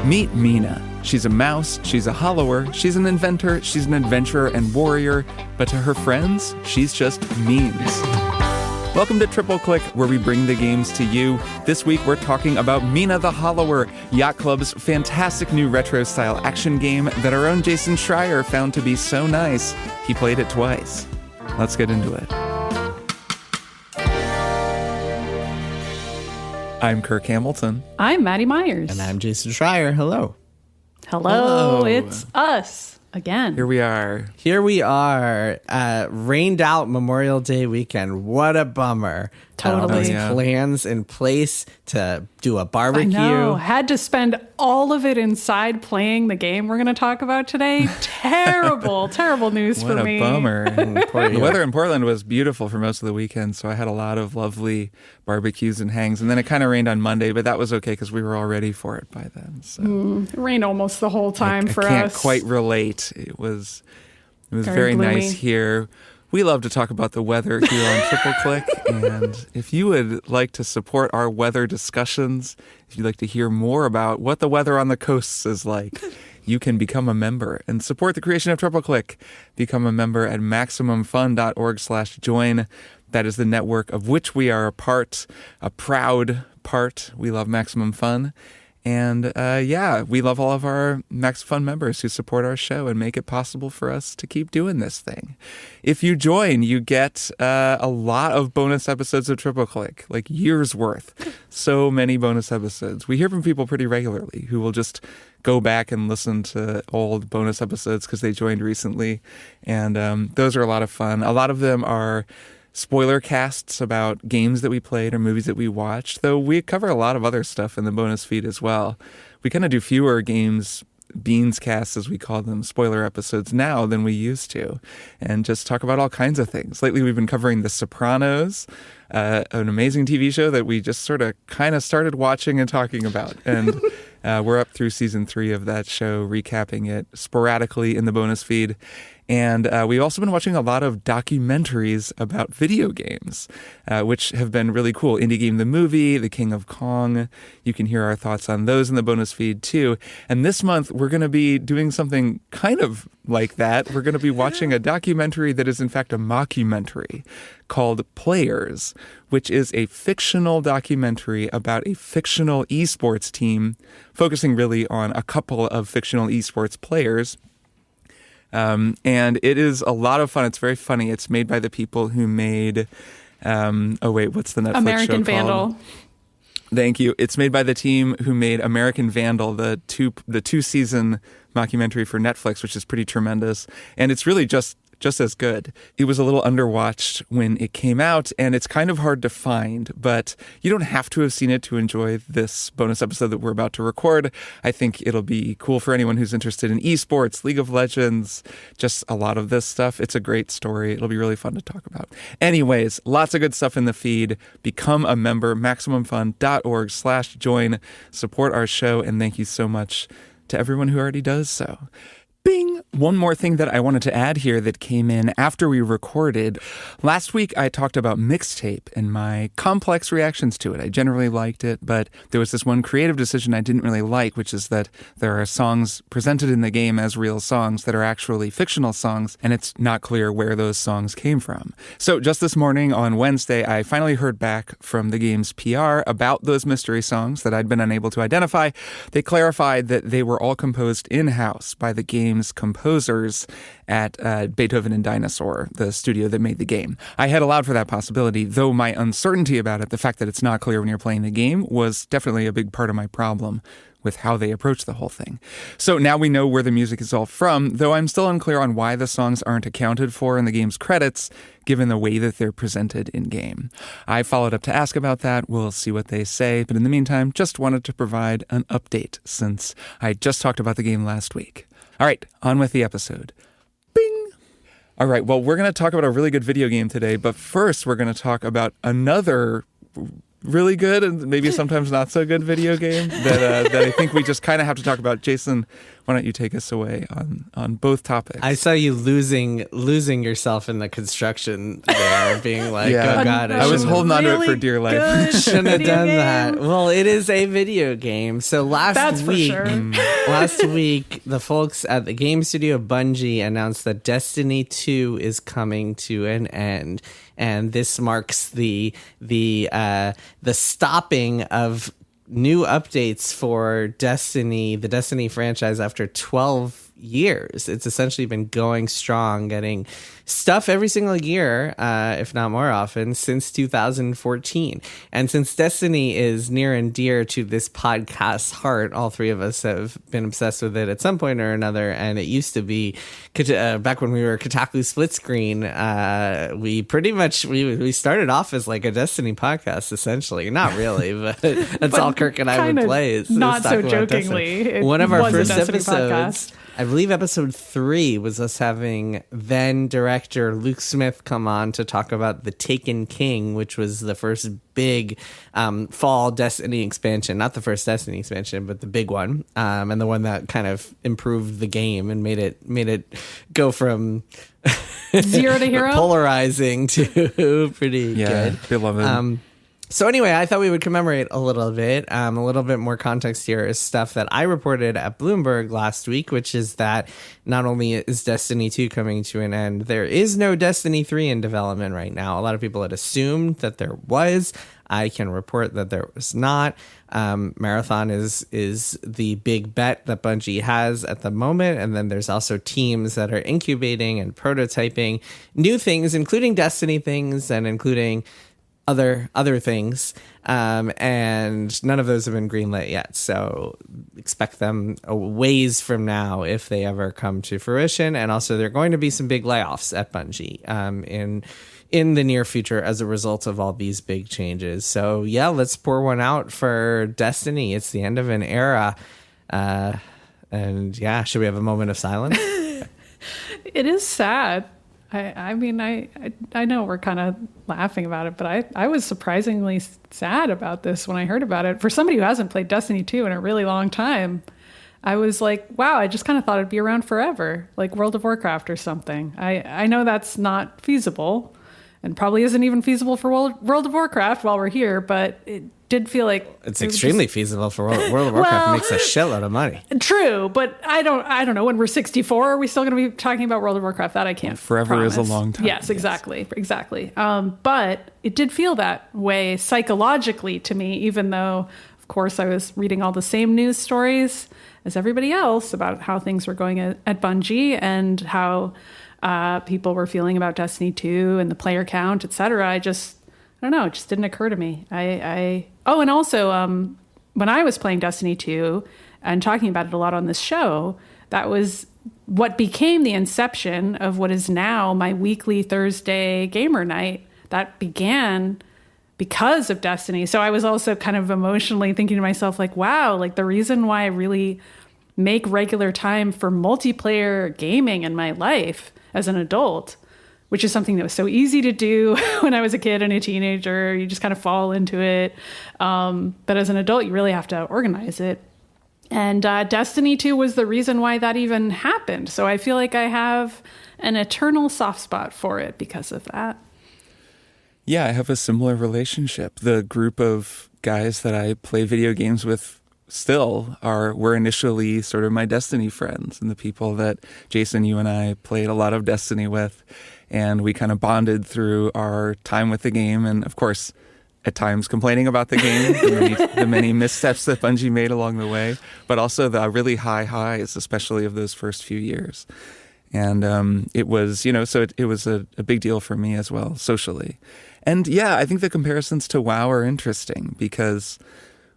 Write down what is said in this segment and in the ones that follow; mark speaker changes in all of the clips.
Speaker 1: Meet Mina. She's a mouse, she's a hollower, she's an inventor, she's an adventurer and warrior, but to her friends, she's just memes. Welcome to Triple Click, where we bring the games to you. This week, we're talking about Mina The Hollower, Yacht Club's fantastic new retro-style action game that our own Jason Schreier found to be so nice, he played it twice. Let's get into it. I'm Kirk Hamilton.
Speaker 2: I'm Maddy Myers.
Speaker 3: And I'm Jason Schreier. Hello.
Speaker 2: Hello. It's us again.
Speaker 1: Here we are.
Speaker 3: Rained out Memorial Day weekend. What a bummer.
Speaker 2: Totally.
Speaker 3: Plans in place to do a barbecue.
Speaker 2: I know. Had to spend all of it inside playing the game we're going to talk about today. Terrible news for me.
Speaker 1: What a bummer. The weather in Portland was beautiful for most of the weekend, so I had a lot of lovely barbecues and hangs. And then it kind of rained on Monday, but that was okay because we were all ready for it by then. So
Speaker 2: it rained almost the whole time for us.
Speaker 1: I can't quite relate. It was very nice here. We love to talk about the weather here on Triple Click, and if you would like to support our weather discussions, if you'd like to hear more about what the weather on the coasts is like, you can become a member and support the creation of Triple Click. Become a member at MaximumFun.org/join. That is the network of which we are a proud part. We love Maximum Fun. And we love all of our Max Fun members who support our show and make it possible for us to keep doing this thing. If you join, you get a lot of bonus episodes of Triple Click, like years worth. So many bonus episodes. We hear from people pretty regularly who will just go back and listen to old bonus episodes because they joined recently. And those are a lot of fun. A lot of them are spoiler casts about games that we played or movies that we watched, though we cover a lot of other stuff in the bonus feed as well. We kind of do fewer games, beans casts as we call them, spoiler episodes now than we used to, and just talk about all kinds of things. Lately we've been covering The Sopranos, an amazing TV show that we just sort of kind of started watching and talking about. And we're up through season 3 of that show, recapping it sporadically in the bonus feed. And we've also been watching a lot of documentaries about video games, which have been really cool. Indie Game the Movie, The King of Kong. You can hear our thoughts on those in the bonus feed too. And this month, we're going to be doing something kind of like that. We're going to be watching a documentary that is in fact a mockumentary called Players, which is a fictional documentary about a fictional esports team, focusing really on a couple of fictional esports players. And it is a lot of fun. It's very funny. It's made by the people who made, what's the Netflix
Speaker 2: American
Speaker 1: show
Speaker 2: Vandal.
Speaker 1: called? Thank you. It's made by the team who made American Vandal, the two-season mockumentary for Netflix, which is pretty tremendous. And it's really just as good. It was a little underwatched when it came out, and it's kind of hard to find, but you don't have to have seen it to enjoy this bonus episode that we're about to record. I think it'll be cool for anyone who's interested in esports, League of Legends, just a lot of this stuff. It's a great story. It'll be really fun to talk about. Anyways, lots of good stuff in the feed. Become a member, MaximumFun.org/join. Support our show, and thank you so much to everyone who already does so. Bing! One more thing that I wanted to add here that came in after we recorded. Last week, I talked about Mixtape and my complex reactions to it. I generally liked it, but there was this one creative decision I didn't really like, which is that there are songs presented in the game as real songs that are actually fictional songs, and it's not clear where those songs came from. So just this morning on Wednesday, I finally heard back from the game's PR about those mystery songs that I'd been unable to identify. They clarified that they were all composed in-house by the game's composers at Beethoven and Dinosaur, the studio that made the game. I had allowed for that possibility, though my uncertainty about it, the fact that it's not clear when you're playing the game, was definitely a big part of my problem with how they approach the whole thing. So now we know where the music is all from, though I'm still unclear on why the songs aren't accounted for in the game's credits, given the way that they're presented in-game. I followed up to ask about that. We'll see what they say, but in the meantime, just wanted to provide an update since I just talked about the game last week. All right, on with the episode. Bing! All right, well, we're going to talk about a really good video game today, but first we're going to talk about another really good and maybe sometimes not so good video game that I think we just kind of have to talk about. Jason, why don't you take us away on both topics?
Speaker 3: I saw you losing yourself in the construction there, being like, oh God,
Speaker 1: I was holding on to it for dear life.
Speaker 3: Shouldn't have done that. Well, it is a video game. So last week, the folks at the game studio Bungie announced that Destiny 2 is coming to an end. And this marks the stopping of new updates for Destiny, the Destiny franchise, after 12 years. It's essentially been going strong, getting stuff every single year, if not more often, since 2014. And since Destiny is near and dear to this podcast's heart, all three of us have been obsessed with it at some point or another. And it used to be, back when we were Kotaku Split Screen, we pretty much, we started off as like a Destiny podcast, essentially. Not really, but that's all Kirk and I would play. Is
Speaker 2: not so jokingly.
Speaker 3: One of our first
Speaker 2: episodes,
Speaker 3: podcast. I believe episode 3 was us having then director Luke Smith come on to talk about The Taken King, which was the first big fall Destiny expansion. Not the first Destiny expansion, but the big one, and the one that kind of improved the game and made it go from
Speaker 2: zero to hero,
Speaker 3: polarizing to pretty good.
Speaker 1: Beloved.
Speaker 3: So anyway, I thought we would commemorate a little bit. A little bit more context here is stuff that I reported at Bloomberg last week, which is that not only is Destiny 2 coming to an end, there is no Destiny 3 in development right now. A lot of people had assumed that there was. I can report that there was not. Marathon is the big bet that Bungie has at the moment. And then there's also teams that are incubating and prototyping new things, including Destiny things and including other things, and none of those have been greenlit yet. So expect them a ways from now if they ever come to fruition. And also, there are going to be some big layoffs at Bungie in the near future as a result of all these big changes. So yeah, let's pour one out for Destiny. It's the end of an era, and yeah, should we have a moment of silence?
Speaker 2: It is sad. I mean, I know we're kind of laughing about it, but I was surprisingly sad about this when I heard about it. For somebody who hasn't played Destiny 2 in a really long time, I was like, wow, I just kind of thought it'd be around forever, like World of Warcraft or something. I know that's not feasible and probably isn't even feasible for World of Warcraft while we're here, but it did feel like
Speaker 3: it's extremely feasible for World of Warcraft. Makes a shitload of money.
Speaker 2: True, but I don't know. When we're 64, are we still going to be talking about World of Warcraft? That I can't.
Speaker 1: Forever
Speaker 2: promise.
Speaker 1: is a long time.
Speaker 2: Yes, exactly. But it did feel that way psychologically to me, even though, of course, I was reading all the same news stories as everybody else about how things were going at Bungie and how people were feeling about Destiny 2 and the player count, etc. I don't know. It just didn't occur to me. And also, when I was playing Destiny 2 and talking about it a lot on this show, that was what became the inception of what is now my weekly Thursday gamer night. That began because of Destiny. So I was also kind of emotionally thinking to myself, like, wow, like the reason why I really make regular time for multiplayer gaming in my life as an adult, which is something that was so easy to do when I was a kid and a teenager. You just kind of fall into it. But as an adult, you really have to organize it. And Destiny 2 was the reason why that even happened. So I feel like I have an eternal soft spot for it because of that.
Speaker 1: Yeah, I have a similar relationship. The group of guys that I play video games with still were initially sort of my Destiny friends and the people that Jason, you and I played a lot of Destiny with. And we kind of bonded through our time with the game. And of course, at times complaining about the game, the many missteps that Bungie made along the way, but also the really high highs, especially of those first few years. And it was, so it was a big deal for me as well, socially. And yeah, I think the comparisons to WoW are interesting because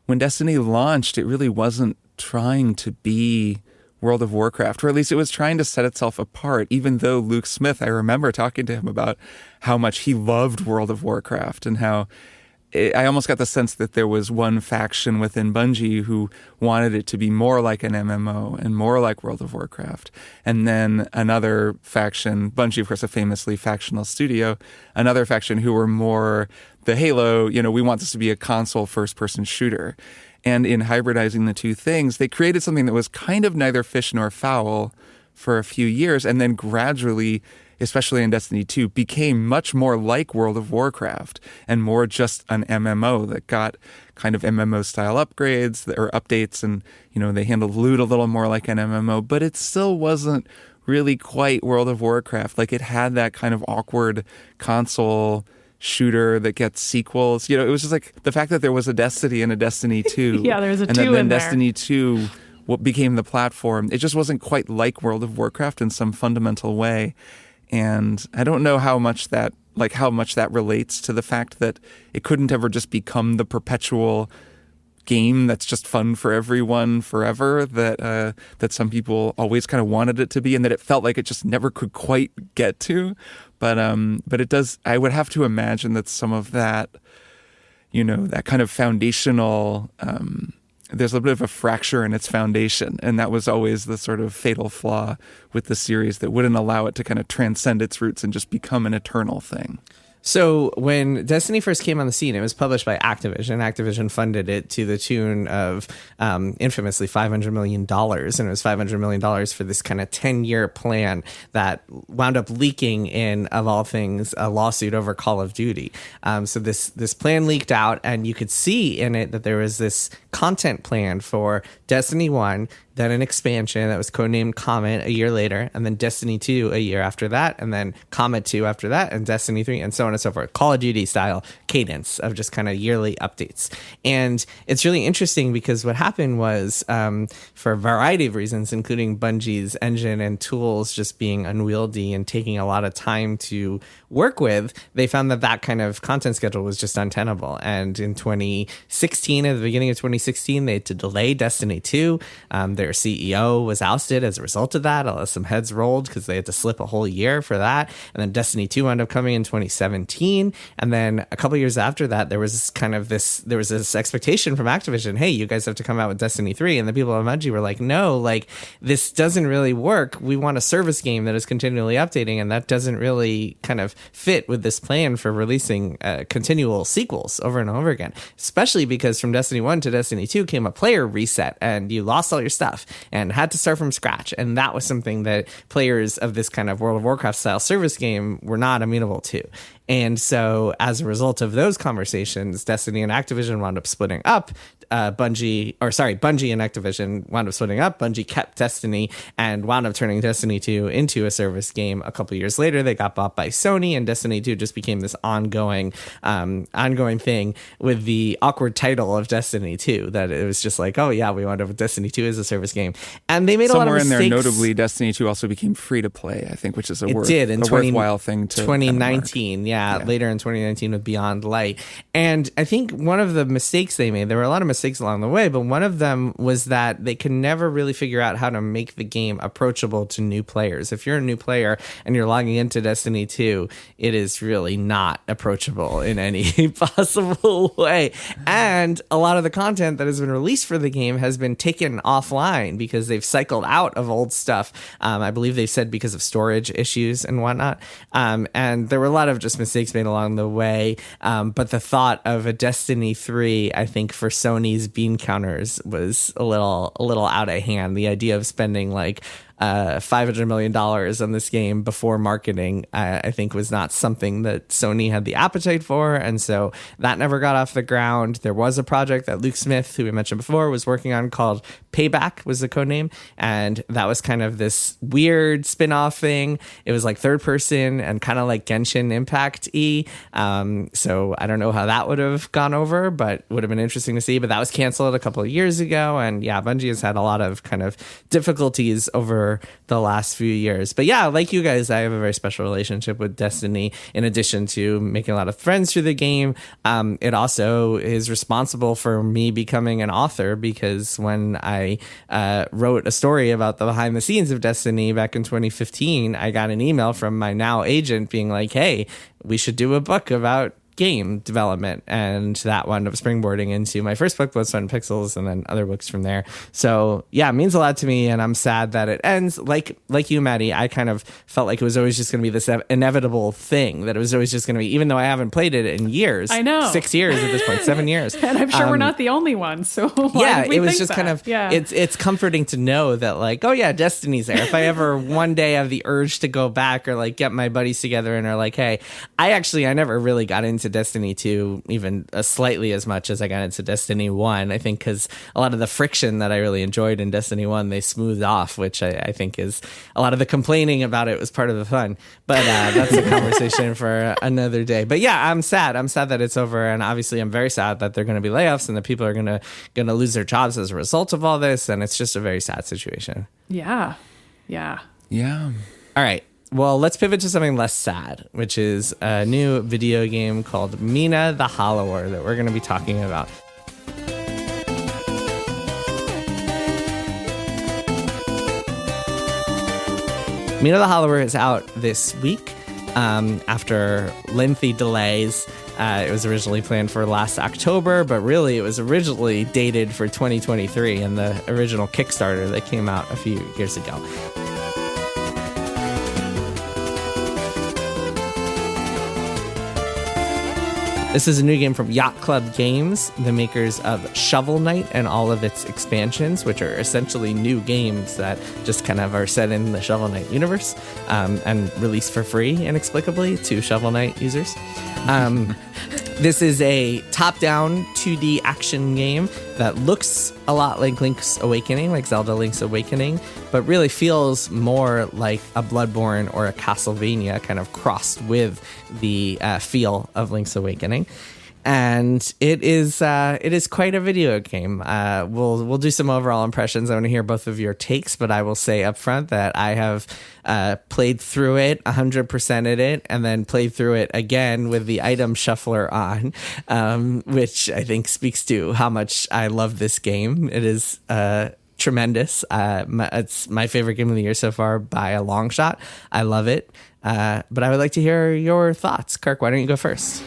Speaker 1: when Destiny launched, it really wasn't trying to be World of Warcraft, or at least it was trying to set itself apart, even though Luke Smith, I remember talking to him about how much he loved World of Warcraft and how I almost got the sense that there was one faction within Bungie who wanted it to be more like an MMO and more like World of Warcraft. And then another faction, Bungie, of course, a famously factional studio, another faction who were more the Halo, we want this to be a console first-person shooter. And in hybridizing the two things, they created something that was kind of neither fish nor fowl for a few years, and then gradually, especially in Destiny 2, became much more like World of Warcraft and more just an MMO that got kind of MMO-style upgrades or updates, and, they handled loot a little more like an MMO, but it still wasn't really quite World of Warcraft. Like, it had that kind of awkward console shooter that gets sequels. It was just like the fact that there was a Destiny and a Destiny 2.
Speaker 2: Yeah, there was a 2
Speaker 1: and then
Speaker 2: in there.
Speaker 1: Destiny 2 what became the platform. It just wasn't quite like World of Warcraft in some fundamental way. And I don't know how much that relates to the fact that it couldn't ever just become the perpetual game that's just fun for everyone forever, that some people always kind of wanted it to be, and that it felt like it just never could quite get to. But it does. I would have to imagine that some of that, that kind of foundational, there's a bit of a fracture in its foundation, and that was always the sort of fatal flaw with the series that wouldn't allow it to kind of transcend its roots and just become an eternal thing.
Speaker 3: So when Destiny first came on the scene, it was published by Activision. Activision funded it to the tune of infamously $500 million. And it was $500 million for this kind of 10-year plan that wound up leaking in, of all things, a lawsuit over Call of Duty. So this plan leaked out, and you could see in it that there was this content plan for Destiny 1, then an expansion that was codenamed Comet a year later, and then Destiny 2 a year after that, and then Comet 2 after that, and Destiny 3, and so on and so forth. Call of Duty style cadence of just kind of yearly updates. And it's really interesting because what happened was, for a variety of reasons, including Bungie's engine and tools just being unwieldy and taking a lot of time to work with, they found that kind of content schedule was just untenable. And in 2016, at the beginning of 2016, they had to delay Destiny 2. Their CEO was ousted as a result of that. Some heads rolled because they had to slip a whole year for that. And then Destiny 2 ended up coming in 2017. And then a couple years after that, there was this expectation from Activision, hey, you guys have to come out with Destiny 3. And the people at Bungie were like, no, this doesn't really work. We want a service game that is continually updating, and that doesn't really kind of fit with this plan for releasing continual sequels over and over again, especially because from Destiny 1 to Destiny 2 came a player reset, and you lost all your stuff and had to start from scratch. And that was something that players of this kind of World of Warcraft style service game were not amenable to. And so as a result of those conversations, Destiny and Activision wound up splitting up. Bungie and Activision wound up splitting up. Bungie kept Destiny and wound up turning Destiny 2 into a service game. A couple years later, they got bought by Sony, and Destiny 2 just became this ongoing thing with the awkward title of Destiny 2, that it was just like, oh yeah, we wound up with Destiny 2 as a service game. And they made a lot of mistakes.
Speaker 1: Somewhere in there, notably, Destiny 2 also became free to play, I think, which is a worthwhile thing to
Speaker 3: 2019, later in 2019 with Beyond Light. And I think one of the mistakes they made, there were a lot of mistakes along the way, but one of them was that they could never really figure out how to make the game approachable to new players. If you're a new player and you're logging into Destiny 2, it is really not approachable in any possible way. And a lot of the content that has been released for the game has been taken offline because they've cycled out of old stuff. I believe they said because of storage issues and whatnot. And there were a lot of just mistakes made along the way. But the thought of a Destiny 3, I think, for Sony's bean counters was a little out of hand. The idea of spending $500 million on this game before marketing, I think, was not something that Sony had the appetite for. And so that never got off the ground. There was a project that Luke Smith, who we mentioned before, was working on called Payback, was the codename. And that was kind of this weird spin-off thing. It was like third person and kind of like Genshin Impact-y. So I don't know how that would have gone over, but would have been interesting to see. But that was canceled a couple of years ago. And yeah, Bungie has had a lot of kind of difficulties over the last few years. But yeah, like you guys, I have a very special relationship with Destiny. In addition to making a lot of friends through the game, it also is responsible for me becoming an author, because when I wrote a story about the behind the scenes of Destiny back in 2015, I got an email from my now agent being like, hey, we should do a book about game development, and that wound up springboarding into my first book, Blood, Sweat, and Pixels, and then other books from there. So yeah, it means a lot to me, and I'm sad that it ends. Like you, Maddy, I kind of felt like it was always just going to be this inevitable thing, that it was always just going to be, even though I haven't played it in years.
Speaker 2: I know.
Speaker 3: 6 years at this point, 7 years.
Speaker 2: And I'm sure we're not the only ones. So why did we
Speaker 3: it was
Speaker 2: think
Speaker 3: just
Speaker 2: that?
Speaker 3: kind of,
Speaker 2: yeah.
Speaker 3: it's comforting to know that, like, oh yeah, Destiny's there. If I ever one day have the urge to go back, or like get my buddies together and are like, hey, I never really got into Destiny 2 even slightly as much as I got into Destiny 1. I think because a lot of the friction that I really enjoyed in Destiny 1, they smoothed off, which I think is a lot of the complaining about it was part of the fun. But that's a conversation for another day. But yeah, I'm sad. I'm sad that it's over. And obviously I'm very sad that there are going to be layoffs and that people are going to lose their jobs as a result of all this. And it's just a very sad situation.
Speaker 2: Yeah.
Speaker 3: All right. Well, let's pivot to something less sad, which is a new video game called Mina The Hollower that we're going to be talking about. Mina The Hollower is out this week after lengthy delays. It was originally planned for last October, but really it was originally dated for 2023 in the original Kickstarter that came out a few years ago. This is a new game from Yacht Club Games, the makers of Shovel Knight and all of its expansions, which are essentially new games that just kind of are set in the Shovel Knight universe and released for free, inexplicably, to Shovel Knight users. This is a top-down 2D action game that looks a lot like Link's Awakening, like Zelda Link's Awakening, but really feels more like a Bloodborne or a Castlevania kind of crossed with the feel of Link's Awakening. And it is quite a video game. We'll do some overall impressions. I want to hear both of your takes, but I will say up front that I have played through it, 100%ed it, and then played through it again with the item shuffler on, which I think speaks to how much I love this game. It is tremendous. It's my favorite game of the year so far by a long shot. I love it. But I would like to hear your thoughts. Kirk, why don't you go first?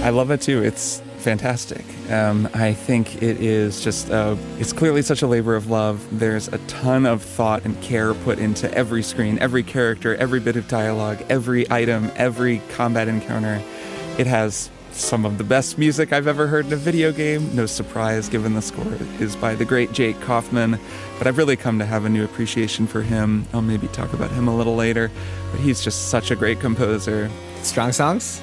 Speaker 1: I love it too. It's fantastic. I think it is just, it's clearly such a labor of love. There's a ton of thought and care put into every screen, every character, every bit of dialogue, every item, every combat encounter. It has some of the best music I've ever heard in a video game. No surprise, given the score is by the great Jake Kaufman. But I've really come to have a new appreciation for him. I'll maybe talk about him a little later. But he's just such a great composer.
Speaker 3: Strong songs?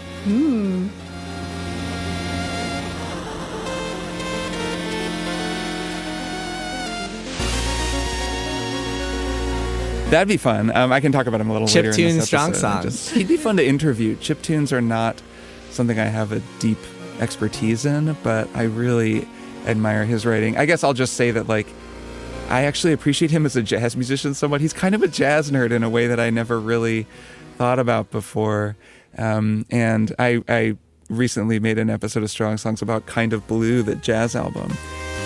Speaker 1: That'd be fun. I can talk about him a little later in this
Speaker 3: Chiptune strong
Speaker 1: episode.
Speaker 3: songs.
Speaker 1: He'd be fun to interview. Chiptunes are not something I have a deep expertise in, but I really admire his writing. I guess I'll just say that, like, I actually appreciate him as a jazz musician somewhat. He's kind of a jazz nerd in a way that I never really thought about before. And I recently made an episode of Strong Songs about Kind of Blue, the jazz album.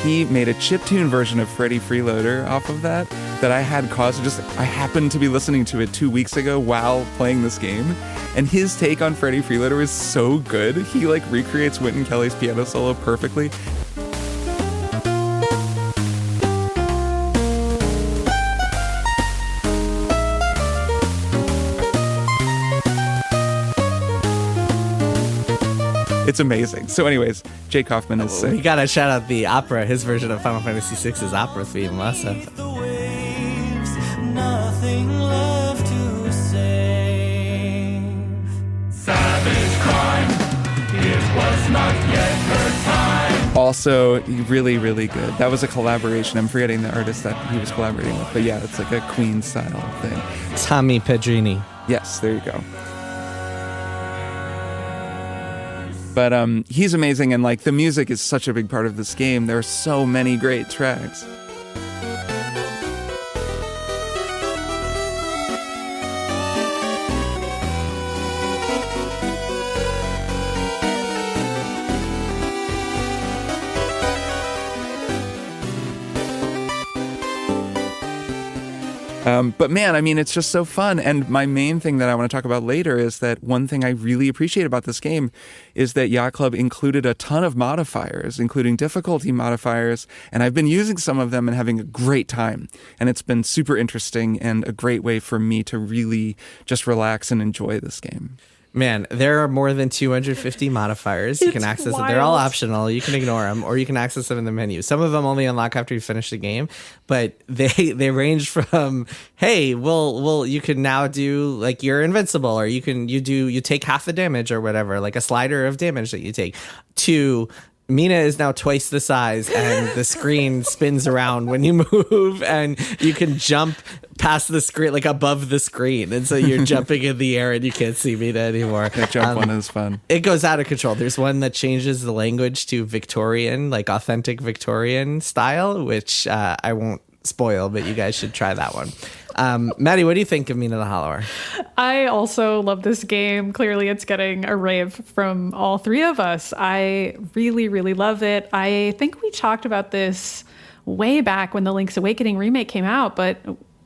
Speaker 1: He made a chiptune version of Freddie Freeloader off of that I had cause to I happened to be listening to it 2 weeks ago while playing this game. And his take on Freddie Freeloader is so good. He like recreates Wynton Kelly's piano solo perfectly. It's amazing. So anyways, Jake Kaufman is...
Speaker 3: We gotta shout out the opera, his version of Final Fantasy VI's opera theme also.
Speaker 4: Nothing left to save. Savage crime, it was not yet her time.
Speaker 1: Also, really, really good. That was a collaboration. I'm forgetting the artist that he was collaborating with. But yeah, it's like a Queen style thing.
Speaker 3: Tommy Pedrini.
Speaker 1: Yes, there you go. But he's amazing, and like the music is such a big part of this game. There are so many great tracks. But man, I mean, it's just so fun. And my main thing that I want to talk about later is that one thing I really appreciate about this game is that Yacht Club included a ton of modifiers, including difficulty modifiers. And I've been using some of them and having a great time. And it's been super interesting and a great way for me to really just relax and enjoy this game.
Speaker 3: Man, there are more than 250 modifiers. You can access them. They're all optional. You can ignore them, or you can access them in the menu. Some of them only unlock after you finish the game, but they range from, hey, well, you can now do like you're invincible, or you take half the damage or whatever, like a slider of damage that you take, to Mina is now twice the size and the screen spins around when you move, and you can jump past the screen, like above the screen. And so you're jumping in the air and you can't see Mina anymore.
Speaker 1: That jump one is fun.
Speaker 3: It goes out of control. There's one that changes the language to Victorian, like authentic Victorian style, which I won't spoil, but you guys should try that one. Maddy, what do you think of Mina the Hollower?
Speaker 2: I also love this game. Clearly, it's getting a rave from all three of us. I really, really love it. I think we talked about this way back when the Link's Awakening remake came out, but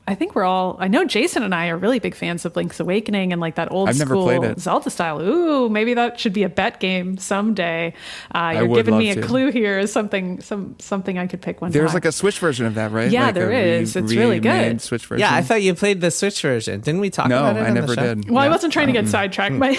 Speaker 2: I think I know Jason and I are really big fans of Link's Awakening and like that old school Zelda style. Ooh, maybe that should be a bet game someday. You're giving me a clue here as something I could pick one time.
Speaker 1: There's like a Switch version of that, right?
Speaker 2: Yeah,
Speaker 1: like
Speaker 2: there is. It's really good.
Speaker 1: Switch version.
Speaker 3: Yeah, I thought you played the Switch version. Didn't we talk about it?
Speaker 1: No, I never did.
Speaker 2: Well, I wasn't trying to get sidetracked. My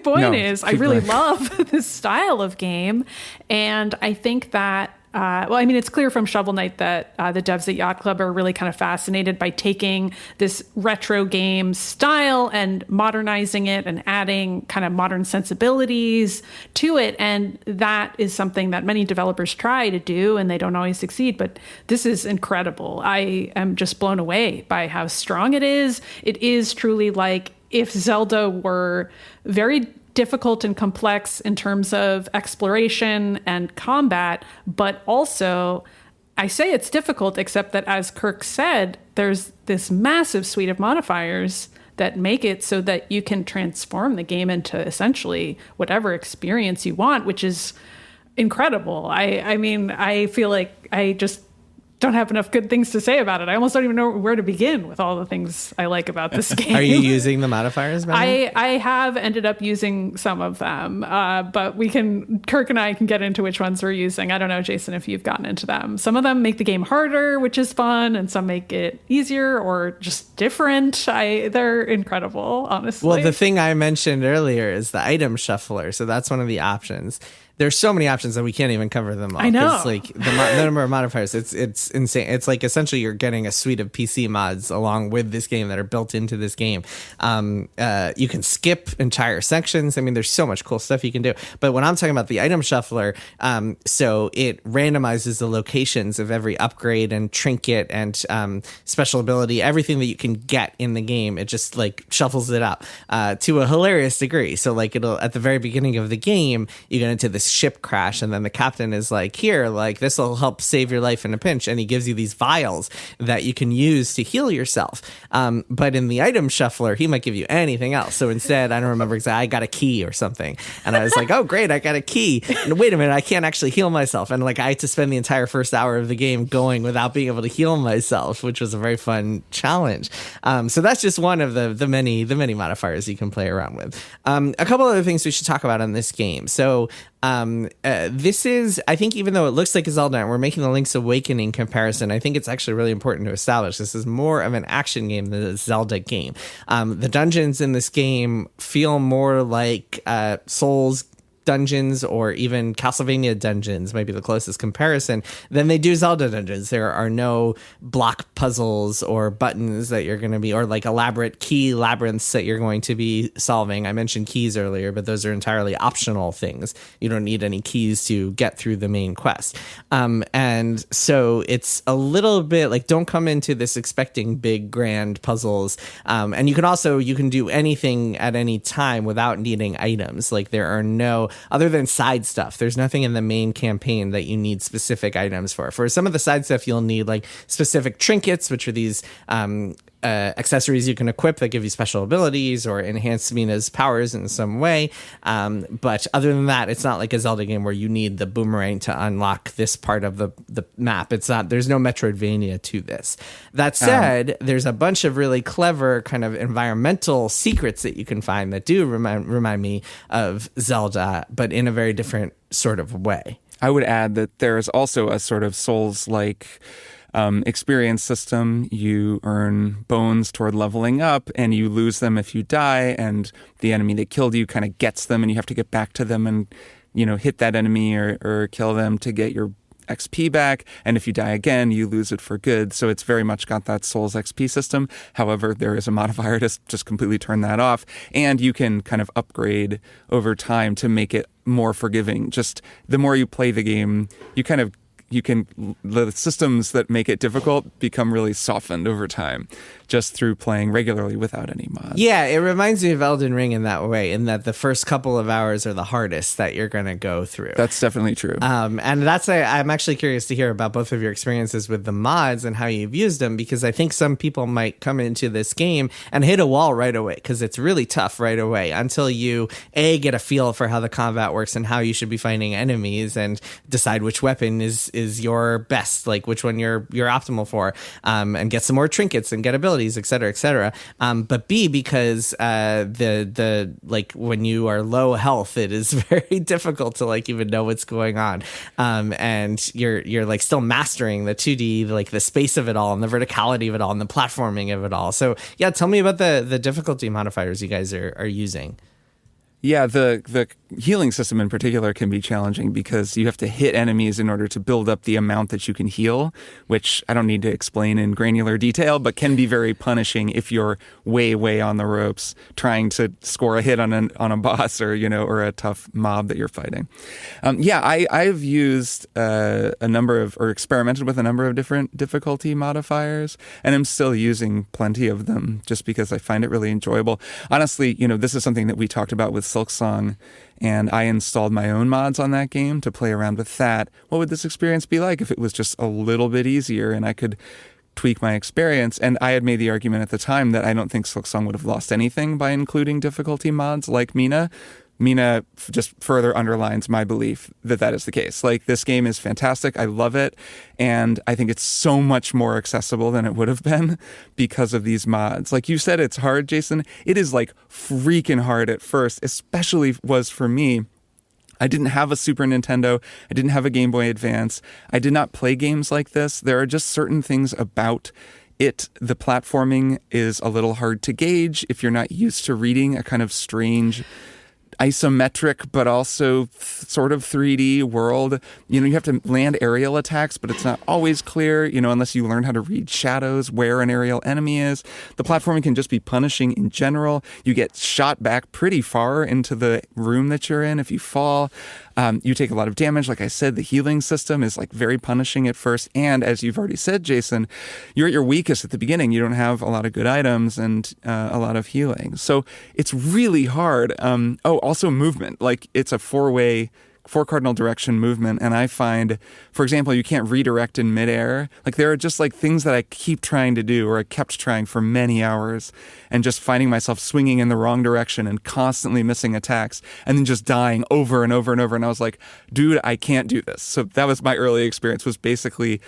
Speaker 2: point is, I really love this style of game. And I think that it's clear from Shovel Knight that the devs at Yacht Club are really kind of fascinated by taking this retro game style and modernizing it and adding kind of modern sensibilities to it. And that is something that many developers try to do, and they don't always succeed. But this is incredible. I am just blown away by how strong it is. It is truly like if Zelda were very difficult and complex in terms of exploration and combat, but also I say it's difficult, except that as Kirk said, there's this massive suite of modifiers that make it so that you can transform the game into essentially whatever experience you want, which is incredible. I mean, I feel like I just don't have enough good things to say about it. I almost don't even know where to begin with all the things I like about this game.
Speaker 3: Are you using the modifiers, Maddy?
Speaker 2: I have ended up using some of them, but Kirk and I can get into which ones we're using. I don't know, Jason, if you've gotten into them. Some of them make the game harder, which is fun, and some make it easier or just different. They're incredible, honestly.
Speaker 3: Well, the thing I mentioned earlier is the item shuffler. So that's one of the options. There's so many options that we can't even cover them all.
Speaker 2: I know.
Speaker 3: Like the number of modifiers, it's insane. It's like essentially you're getting a suite of PC mods along with this game that are built into this game. You can skip entire sections. I mean, there's so much cool stuff you can do. But when I'm talking about the item shuffler, so it randomizes the locations of every upgrade and trinket and special ability, everything that you can get in the game. It just like shuffles it up to a hilarious degree. So like it'll at the very beginning of the game, you get into this ship crash, and then the captain is like, here, like this will help save your life in a pinch, and he gives you these vials that you can use to heal yourself. But in the item shuffler, he might give you anything else. So instead, I don't remember exactly, I got a key or something, and I was like, oh great, I got a key, and wait a minute, I can't actually heal myself, and like I had to spend the entire first hour of the game going without being able to heal myself, which was a very fun challenge. So that's just one of the many modifiers you can play around with. A couple other things we should talk about on this game. So this is, I think, even though it looks like a Zelda and we're making the Link's Awakening comparison, I think it's actually really important to establish this is more of an action game than a Zelda game. The dungeons in this game feel more like Souls dungeons, or even Castlevania dungeons might be the closest comparison, than they do Zelda dungeons. There are no block puzzles or buttons that you're going to be, or like elaborate key labyrinths that you're going to be solving. I mentioned keys earlier, but those are entirely optional things. You don't need any keys to get through the main quest. And so it's a little bit like, don't come into this expecting big, grand puzzles. And you can do anything at any time without needing items. Like there are no, other than side stuff, there's nothing in the main campaign that you need specific items for. For some of the side stuff, you'll need like specific trinkets, which are these accessories you can equip that give you special abilities or enhance Mina's powers in some way. But other than that, it's not like a Zelda game where you need the boomerang to unlock this part of the map. It's not, there's no Metroidvania to this. That said, there's a bunch of really clever kind of environmental secrets that you can find that do remind me of Zelda, but in a very different sort of way.
Speaker 1: I would add that there's also a sort of Souls-like experience system. You earn bones toward leveling up, and you lose them if you die, and the enemy that killed you kind of gets them, and you have to get back to them and, you know, hit that enemy or kill them to get your XP back, and if you die again, you lose it for good. So it's very much got that Souls XP system. However, there is a modifier to just completely turn that off, and you can kind of upgrade over time to make it more forgiving. Just the more you play the game, the systems that make it difficult become really softened over time, just through playing regularly without any mods.
Speaker 3: Yeah, it reminds me of Elden Ring in that way, in that the first couple of hours are the hardest that you're going to go through.
Speaker 1: That's definitely true.
Speaker 3: And I'm actually curious to hear about both of your experiences with the mods and how you've used them, because I think some people might come into this game and hit a wall right away, because it's really tough right away until you, get a feel for how the combat works and how you should be fighting enemies and decide which weapon is your best, like which one you're optimal for, and get some more trinkets and get abilities, et cetera, et cetera. But B, because the like when you are low health, it is very difficult to like even know what's going on. And you're like still mastering the 2D, like the space of it all and the verticality of it all and the platforming of it all. So yeah, tell me about the difficulty modifiers you guys are using.
Speaker 1: Yeah, the healing system in particular can be challenging because you have to hit enemies in order to build up the amount that you can heal, which I don't need to explain in granular detail, but can be very punishing if you're way on the ropes trying to score a hit on a boss or a tough mob that you're fighting. I've used experimented with a number of different difficulty modifiers, and I'm still using plenty of them just because I find it really enjoyable. Honestly, this is something that we talked about with Silksong, and I installed my own mods on that game to play around with that. What would this experience be like if it was just a little bit easier and I could tweak my experience? And I had made the argument at the time that I don't think Silksong would have lost anything by including difficulty mods like Mina. Mina just further underlines my belief that is the case. Like, this game is fantastic. I love it. And I think it's so much more accessible than it would have been because of these mods. Like you said, it's hard, Jason. It is like freaking hard at first, especially was for me. I didn't have a Super Nintendo. I didn't have a Game Boy Advance. I did not play games like this. There are just certain things about it. The platforming is a little hard to gauge if you're not used to reading a kind of strange isometric but also sort of 3D world. You have to land aerial attacks, but it's not always clear, unless you learn how to read shadows where an aerial enemy is. The platforming can just be punishing in general. You get shot back pretty far into the room that you're in if you fall. You take a lot of damage. Like I said, the healing system is like very punishing at first. And as you've already said, Jason, you're at your weakest at the beginning. You don't have a lot of good items and a lot of healing. So it's really hard. Also movement. Like, it's a four cardinal direction movement. And I find, for example, you can't redirect in midair. Like, there are just like things that I keep trying to do, or I kept trying for many hours, and just finding myself swinging in the wrong direction and constantly missing attacks and then just dying over and over and over. And I was like, dude, I can't do this. So that was my early experience, was basically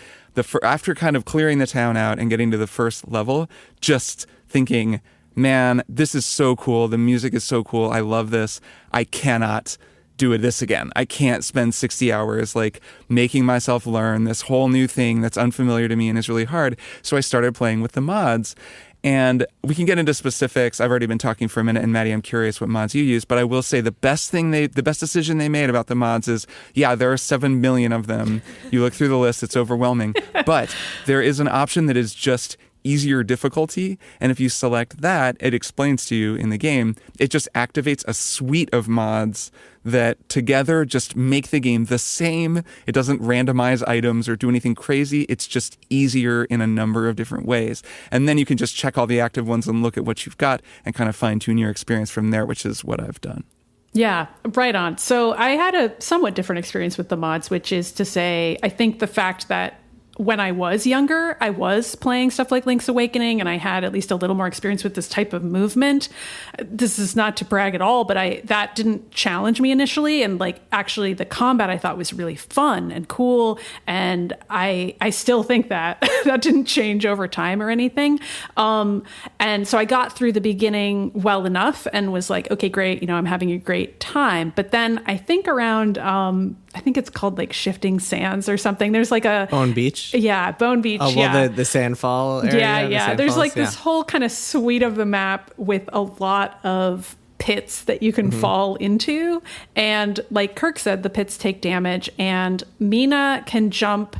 Speaker 1: after kind of clearing the town out and getting to the first level, just thinking, man, this is so cool. The music is so cool. I love this. I cannot do this again. I can't spend 60 hours like making myself learn this whole new thing that's unfamiliar to me and is really hard. So I started playing with the mods, and we can get into specifics. I've already been talking for a minute, and Maddy, I'm curious what mods you use, but I will say the best decision they made about the mods is, there are 7 million of them. You look through the list, it's overwhelming, but there is an option that is just easier difficulty, and if you select that, it explains to you in the game, it just activates a suite of mods that together just make the game the same. It doesn't randomize items or do anything crazy. It's just easier in a number of different ways. And then you can just check all the active ones and look at what you've got and kind of fine-tune your experience from there, which is what I've done.
Speaker 2: Yeah, right on. So I had a somewhat different experience with the mods, which is to say, I think the fact that when I was younger, I was playing stuff like Link's Awakening, and I had at least a little more experience with this type of movement. This is not to brag at all, but that didn't challenge me initially. And like, actually the combat I thought was really fun and cool. And I still think that that didn't change over time or anything. And so I got through the beginning well enough and was like, okay, great. You know, I'm having a great time. But then I think around, I think it's called like Shifting Sands or something. There's like a
Speaker 3: Bone Beach.
Speaker 2: Yeah, Bone Beach.
Speaker 3: Oh, well, the Sandfall area.
Speaker 2: Yeah. There's like this whole kind of suite of the map with a lot of pits that you can fall into. And like Kirk said, the pits take damage, and Mina can jump.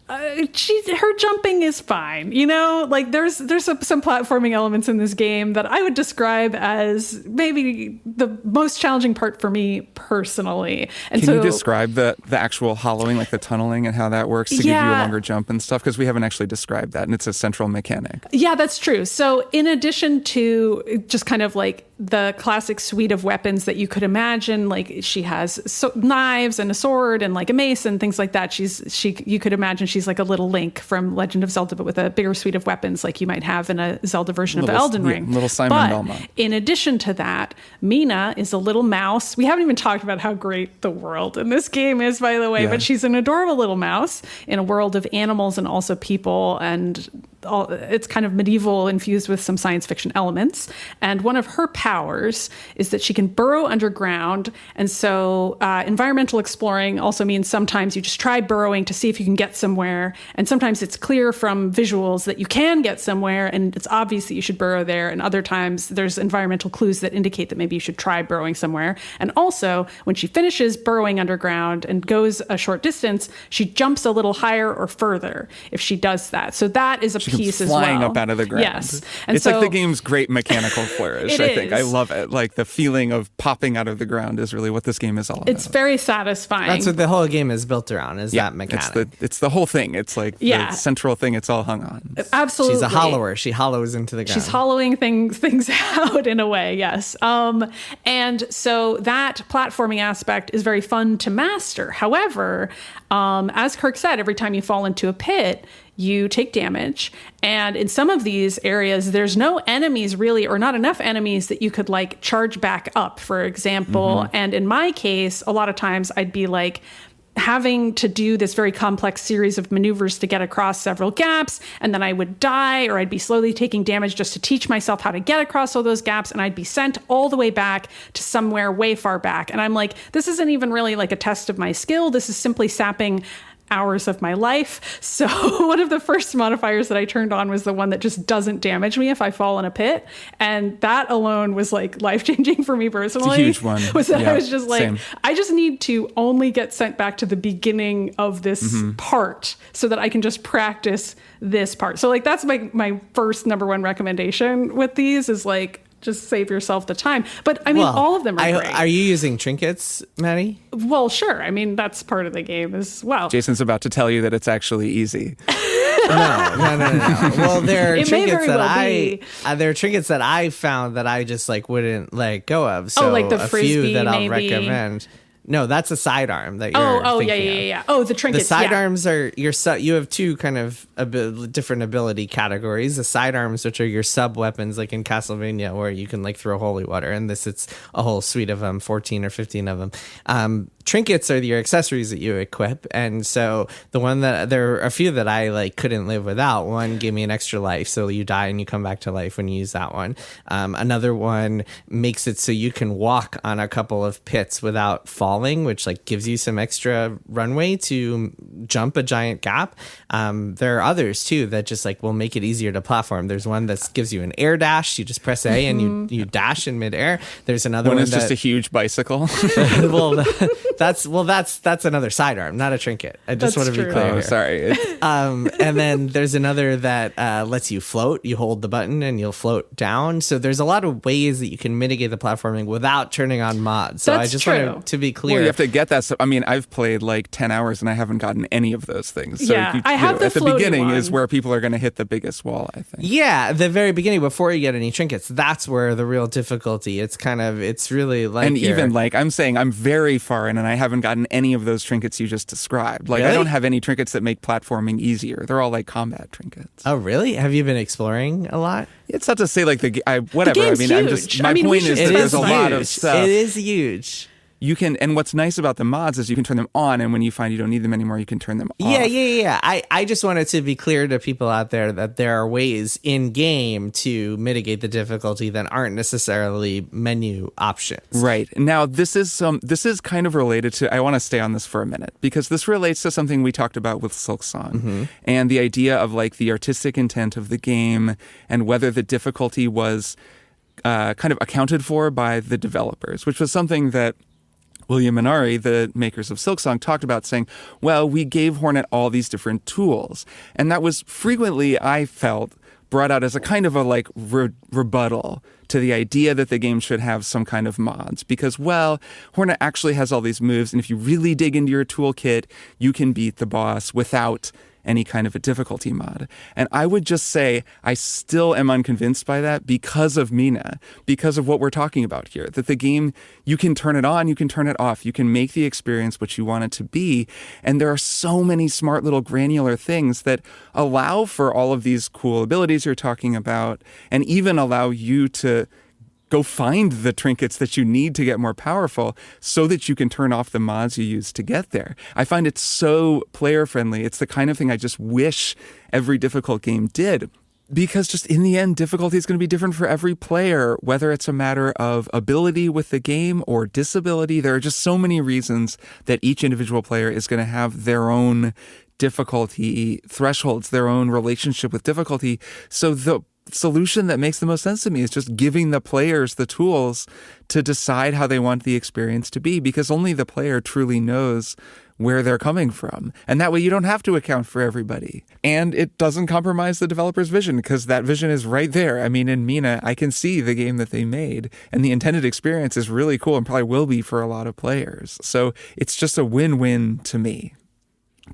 Speaker 2: Her jumping is fine, you know. Like there's some platforming elements in this game that I would describe as maybe the most challenging part for me personally. And
Speaker 1: can you describe the actual hollowing, like the tunneling, and how that works to give you a longer jump and stuff? Because we haven't actually described that, and it's a central mechanic. Yeah,
Speaker 2: that's true. So in addition to just kind of like the classic suite of weapons that you could imagine, like she has knives and a sword and like a mace and things like that. You could imagine she's like a little Link from Legend of Zelda, but with a bigger suite of weapons like you might have in a Zelda version of Elden Ring.
Speaker 1: Little Simon Belmont.
Speaker 2: In addition to that, Mina is a little mouse. We haven't even talked about how great the world in this game is, by the way, but she's an adorable little mouse in a world of animals and also people, and it's kind of medieval infused with some science fiction elements. And one of her powers is that she can burrow underground. And so environmental exploring also means sometimes you just try burrowing to see if you can get somewhere. And sometimes it's clear from visuals that you can get somewhere and it's obvious that you should burrow there. And other times there's environmental clues that indicate that maybe you should try burrowing somewhere. And also when she finishes burrowing underground and goes a short distance, she jumps a little higher or further if she does that. So that is a piece as well.
Speaker 1: Flying up out of the ground.
Speaker 2: Yes. And
Speaker 1: it's like the game's great mechanical flourish, I think. I love it. Like the feeling of popping out of the ground is really what this game is all about.
Speaker 2: It's very satisfying.
Speaker 3: That's what the whole game is built around, is that mechanic.
Speaker 1: It's the whole thing. It's like the central thing it's all hung on.
Speaker 2: Absolutely.
Speaker 3: She's a hollower. She hollows into the ground.
Speaker 2: She's hollowing things out in a way, yes. And so that platforming aspect is very fun to master. However, as Kirk said, every time you fall into a pit, you take damage. And in some of these areas, there's no enemies really, or not enough enemies that you could like charge back up, for example. And in my case, a lot of times I'd be like having to do this very complex series of maneuvers to get across several gaps. And then I would die, or I'd be slowly taking damage just to teach myself how to get across all those gaps. And I'd be sent all the way back to somewhere way far back. And I'm like, this isn't even really like a test of my skill. This is simply sapping hours of my life. So one of the first modifiers that I turned on was the one that just doesn't damage me if I fall in a pit. And that alone was like life-changing for me personally.
Speaker 1: It's a huge one.
Speaker 2: Was that I was just like, I just need to only get sent back to the beginning of this part so that I can just practice this part. So like, that's my first number one recommendation with these is like, just save yourself the time. But I mean, all of them are great.
Speaker 3: Are you using trinkets, Maddy?
Speaker 2: Well, sure. I mean, that's part of the game as well.
Speaker 1: Jason's about to tell you that it's actually easy.
Speaker 3: No. Well, there are trinkets there are trinkets that I found that I just like wouldn't let go of. So
Speaker 2: like the frisbee,
Speaker 3: a few that I'll
Speaker 2: maybe.
Speaker 3: recommend. No, that's a sidearm that you're thinking
Speaker 2: yeah. Oh, the trinkets.
Speaker 3: The sidearms are you have two kind of different ability categories. The sidearms, which are your sub weapons, like in Castlevania, where you can like throw holy water, and it's a whole suite of them, 14 or 15 of them. Trinkets are your accessories that you equip, and so there are a few that I like couldn't live without. One gave me an extra life, so you die and you come back to life when you use that one. Another one makes it so you can walk on a couple of pits without falling, which like gives you some extra runway to jump a giant gap. There are others too that just like will make it easier to platform. There's one that gives you an air dash. You just press A and you dash in midair. There's another one
Speaker 1: is just a huge bicycle.
Speaker 3: That's another sidearm, not a trinket. I just want to be clear.
Speaker 1: Oh, sorry.
Speaker 3: And then there's another that lets you float. You hold the button and you'll float down. So there's a lot of ways that you can mitigate the platforming without turning on mods. So I just wanted to be clear.
Speaker 1: Well, you have to get that stuff. I mean, I've played like 10 hours and I haven't gotten any of those things. So
Speaker 2: I have the
Speaker 1: at the beginning
Speaker 2: one.
Speaker 1: Is where people are going to hit the biggest wall, I think.
Speaker 3: Yeah, the very beginning before you get any trinkets, that's where the real difficulty. It's really like,
Speaker 1: and even like I'm saying, I'm very far in and and I haven't gotten any of those trinkets you just described. Like,
Speaker 3: Really?
Speaker 1: I don't have any trinkets that make platforming easier. They're all like combat trinkets.
Speaker 3: Oh, really? Have you been exploring a lot?
Speaker 1: It's not to say like whatever.
Speaker 2: game's
Speaker 1: I mean, I'm
Speaker 2: huge.
Speaker 1: just
Speaker 2: I
Speaker 1: my
Speaker 2: mean, we
Speaker 1: point
Speaker 2: should
Speaker 1: is that there's a
Speaker 2: specify.
Speaker 1: lot of stuff.
Speaker 3: It is huge.
Speaker 1: You can, and what's nice about the mods is you can turn them on, and when you find you don't need them anymore, you can turn them off.
Speaker 3: Yeah. I just wanted to be clear to people out there that there are ways in game to mitigate the difficulty that aren't necessarily menu options.
Speaker 1: Right. Now, this is kind of related to, I want to stay on this for a minute, because this relates to something we talked about with Silksong and the idea of like the artistic intent of the game and whether the difficulty was kind of accounted for by the developers, which was something that William and Ari, the makers of Silksong, talked about, saying, well, we gave Hornet all these different tools. And that was frequently, I felt, brought out as a kind of a like rebuttal to the idea that the game should have some kind of mods. Because, well, Hornet actually has all these moves, and if you really dig into your toolkit, you can beat the boss without any kind of a difficulty mod. And I would just say I still am unconvinced by that because of Mina, because of what we're talking about here, that the game, you can turn it on, you can turn it off, you can make the experience what you want it to be. And there are so many smart little granular things that allow for all of these cool abilities you're talking about, and even allow you to go find the trinkets that you need to get more powerful so that you can turn off the mods you use to get there. I find it so player friendly. It's the kind of thing I just wish every difficult game did. Because just in the end, difficulty is going to be different for every player, whether it's a matter of ability with the game or disability. There are just so many reasons that each individual player is going to have their own difficulty thresholds, their own relationship with difficulty. So the solution that makes the most sense to me is just giving the players the tools to decide how they want the experience to be, because only the player truly knows where they're coming from. And that way you don't have to account for everybody. And it doesn't compromise the developer's vision, because that vision is right there. I mean, in Mina, I can see the game that they made, and the intended experience is really cool and probably will be for a lot of players. So it's just a win-win to me.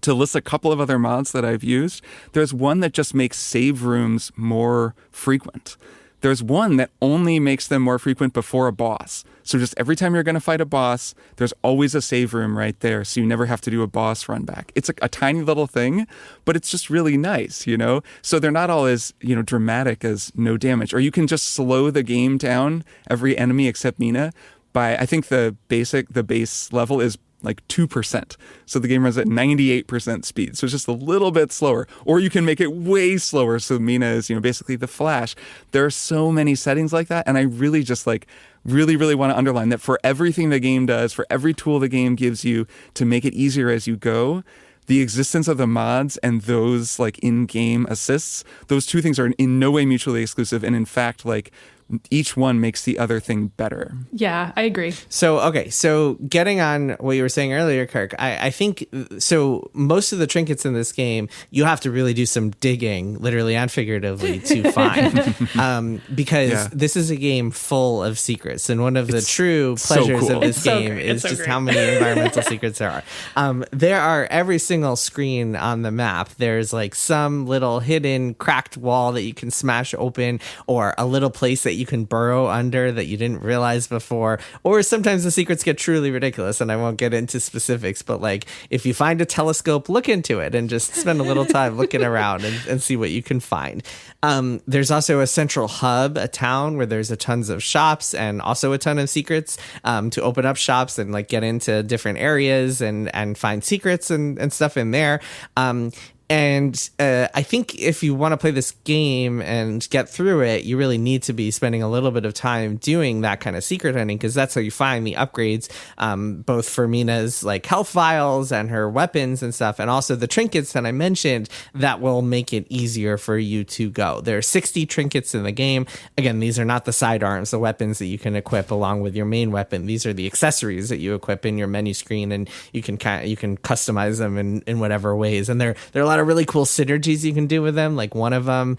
Speaker 1: To list a couple of other mods that I've used, there's one that just makes save rooms more frequent. There's one that only makes them more frequent before a boss. So just every time you're going to fight a boss, there's always a save room right there, so you never have to do a boss run back. It's a tiny little thing, but it's just really nice, you know? So they're not all as, dramatic as no damage. Or you can just slow the game down, every enemy except Mina, by, I think the base level is like 2%. So the game runs at 98% speed. So it's just a little bit slower. Or you can make it way slower. So Mina is, basically the Flash. There are so many settings like that. And I really just really, really want to underline that for everything the game does, for every tool the game gives you to make it easier as you go, the existence of the mods and those like in-game assists, those two things are in no way mutually exclusive. And in fact, each one makes the other thing better.
Speaker 2: Yeah, I agree.
Speaker 3: So getting on what you were saying earlier, Kirk, I think, so most of the trinkets in this game, you have to really do some digging, literally and figuratively, to find. Because this is a game full of secrets. And one of the true pleasures of this game is just how many environmental secrets there are. There are every single screen on the map. There's some little hidden cracked wall that you can smash open, or a little place that you can burrow under that you didn't realize before. Or sometimes the secrets get truly ridiculous, and I won't get into specifics, but if you find a telescope, look into it and just spend a little time looking around and see what you can find. There's also a central hub, a town where there's tons of shops and also a ton of secrets to open up shops and get into different areas and find secrets and stuff in there. And I think if you want to play this game and get through it, you really need to be spending a little bit of time doing that kind of secret hunting, because that's how you find the upgrades, both for Mina's health vials and her weapons and stuff, and also the trinkets that I mentioned that will make it easier for you to go. There are 60 trinkets in the game. Again, these are not the sidearms, the weapons that you can equip along with your main weapon. These are the accessories that you equip in your menu screen, and you can customize them in whatever ways. And there are a lot of of really cool synergies you can do with them. Like one of them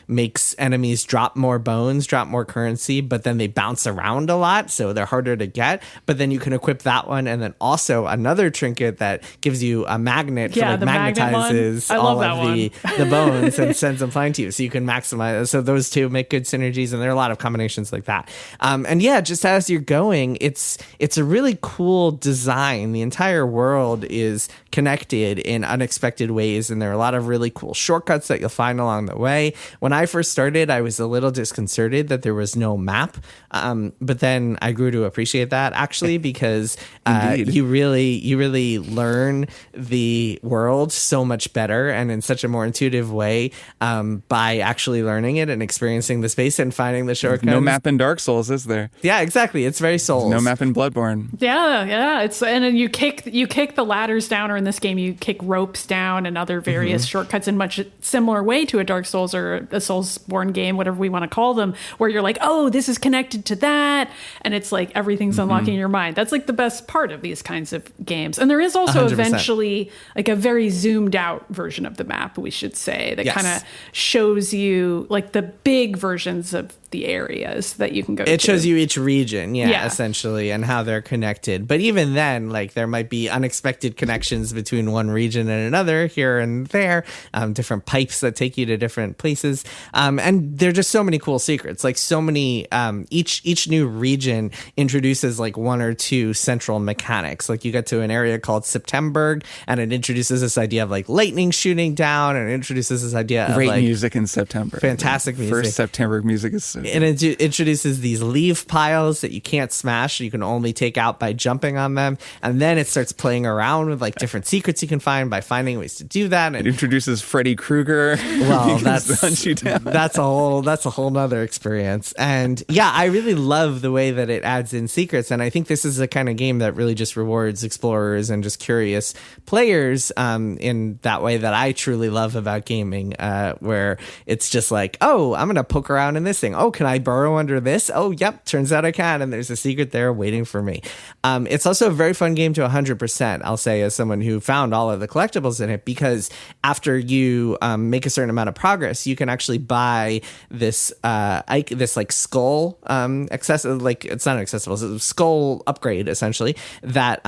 Speaker 3: makes enemies drop more bones, drop more currency, but then they bounce around a lot, so they're harder to get. But then you can equip that one, and then also another trinket that gives you a magnet for like
Speaker 2: the magnet
Speaker 3: magnetizes
Speaker 2: one. I
Speaker 3: all
Speaker 2: love
Speaker 3: of
Speaker 2: that
Speaker 3: the bones and sends them flying to you. So you can maximize. So those two make good synergies, and there are a lot of combinations like that. And yeah, just as you're going, it's a really cool design. The entire world is connected in unexpected ways, and there are a lot of really cool shortcuts that you'll find along the way. When I first started, I was a little disconcerted that there was no map, but then I grew to appreciate that actually, because you really learn the world so much better and in such a more intuitive way by actually learning it and experiencing the space and finding the shortcuts.
Speaker 1: No map in Dark Souls, is there?
Speaker 3: Yeah, exactly. It's very Souls.
Speaker 1: No map in Bloodborne.
Speaker 2: Yeah. It's and then you kick the ladders down, or in this game you kick ropes down and other various shortcuts in much similar way to a Dark Souls or a Soulsborne game, whatever we want to call them, where you're like, oh, this is connected to that, and it's like everything's unlocking in your mind. That's like the best part of these kinds of games. And there is also
Speaker 3: 100%.
Speaker 2: Eventually like a very zoomed out version of the map, we should say, that kind of shows you like the big versions of the areas that you can go to.
Speaker 3: It shows you each region, essentially, and how they're connected. But even then, like, there might be unexpected connections between one region and another here and there, different pipes that take you to different places. And there are just so many cool secrets, like so many, each new region introduces like one or two central mechanics. Like you get to an area called September, and it introduces this idea of like lightning shooting down, and it introduces this idea
Speaker 1: Great
Speaker 3: of like
Speaker 1: music in September.
Speaker 3: Fantastic music.
Speaker 1: First September music is so
Speaker 3: and it introduces these leaf piles that you can't smash. You can only take out by jumping on them. And then it starts playing around with like different secrets you can find by finding ways to do that.
Speaker 1: It introduces Freddy Krueger.
Speaker 3: Well, that's a whole nother experience. And yeah, I really love the way that it adds in secrets. And I think this is the kind of game that really just rewards explorers and just curious players in that way that I truly love about gaming, where it's just like, oh, I'm going to poke around in this thing. Oh, can I burrow under this? Oh, yep. Turns out I can. And there's a secret there waiting for me. It's also a very fun game to 100%, I'll say, as someone who found all of the collectibles in it, because after you make a certain amount of progress, you can actually buy this like skull accessible, like it's not accessible, it's a skull upgrade essentially that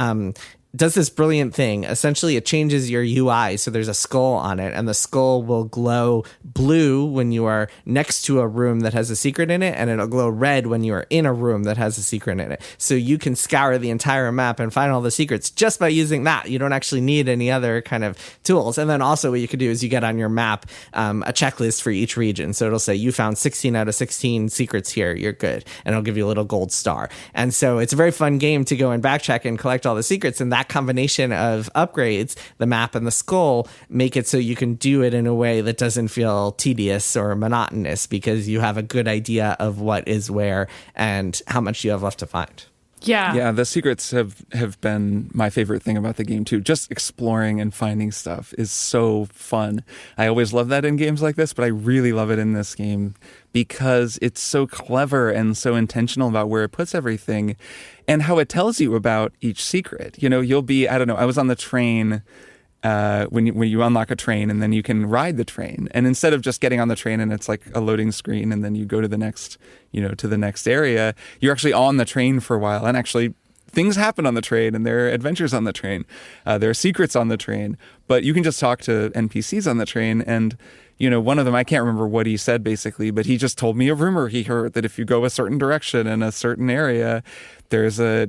Speaker 3: does this brilliant thing. Essentially, it changes your UI. So there's a skull on it, and the skull will glow blue when you are next to a room that has a secret in it, and it'll glow red when you are in a room that has a secret in it. So you can scour the entire map and find all the secrets just by using that. You don't actually need any other kind of tools. And then also what you could do is you get on your map a checklist for each region. So it'll say you found 16 out of 16 secrets here. You're good. And it'll give you a little gold star. And so it's a very fun game to go and backtrack and collect all the secrets. And that combination of upgrades, the map and the skull, make it so you can do it in a way that doesn't feel tedious or monotonous, because you have a good idea of what is where and how much you have left to find.
Speaker 1: Yeah, the secrets have been my favorite thing about the game too. Just exploring and finding stuff is so fun. I always love that in games like this, but I really love it in this game because it's so clever and so intentional about where it puts everything and how it tells you about each secret. You know, you'll be, I don't know, I was on the train when you unlock a train, and then you can ride the train. And instead of just getting on the train and it's like a loading screen and then you go to the next, to the next area, you're actually on the train for a while, and actually things happen on the train, and there are adventures on the train. There are secrets on the train, but you can just talk to NPCs on the train. And one of them, I can't remember what he said basically, but he just told me a rumor he heard that if you go a certain direction in a certain area, there's a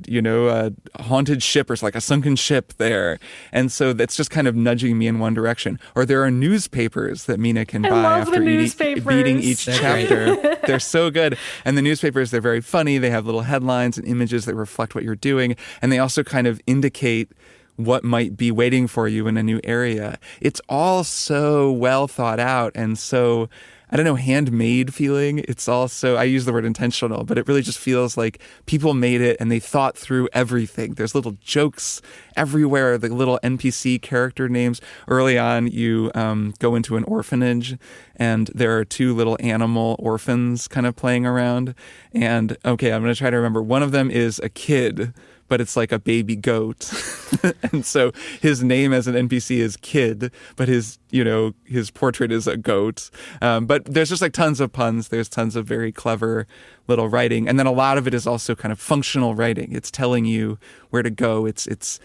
Speaker 1: haunted ship or like a sunken ship there. And so that's just kind of nudging me in one direction. Or there are newspapers that Mina can buy after reading each chapter. They're so good. And the newspapers, they're very funny. They have little headlines and images that reflect what you're doing. And they also kind of indicate what might be waiting for you in a new area. It's all so well thought out and so, I don't know, handmade feeling. It's also, I use the word intentional, but it really just feels like people made it and they thought through everything. There's little jokes everywhere, the little NPC character names. Early on, you go into an orphanage and there are two little animal orphans kind of playing around. And okay, I'm going to try to remember. One of them is a kid but it's like a baby goat. And so his name as an NPC is Kid, but his portrait is a goat. But there's just like tons of puns. There's tons of very clever little writing. And then a lot of it is also kind of functional writing. It's telling you where to go. It's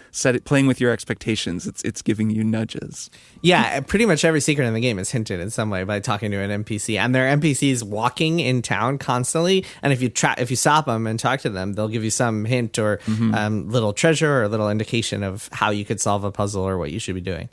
Speaker 1: playing with your expectations. It's giving you nudges.
Speaker 3: Yeah, pretty much every secret in the game is hinted in some way by talking to an NPC, and there are NPCs walking in town constantly. And if you stop them and talk to them, they'll give you some hint or little treasure or a little indication of how you could solve a puzzle or what you should be doing.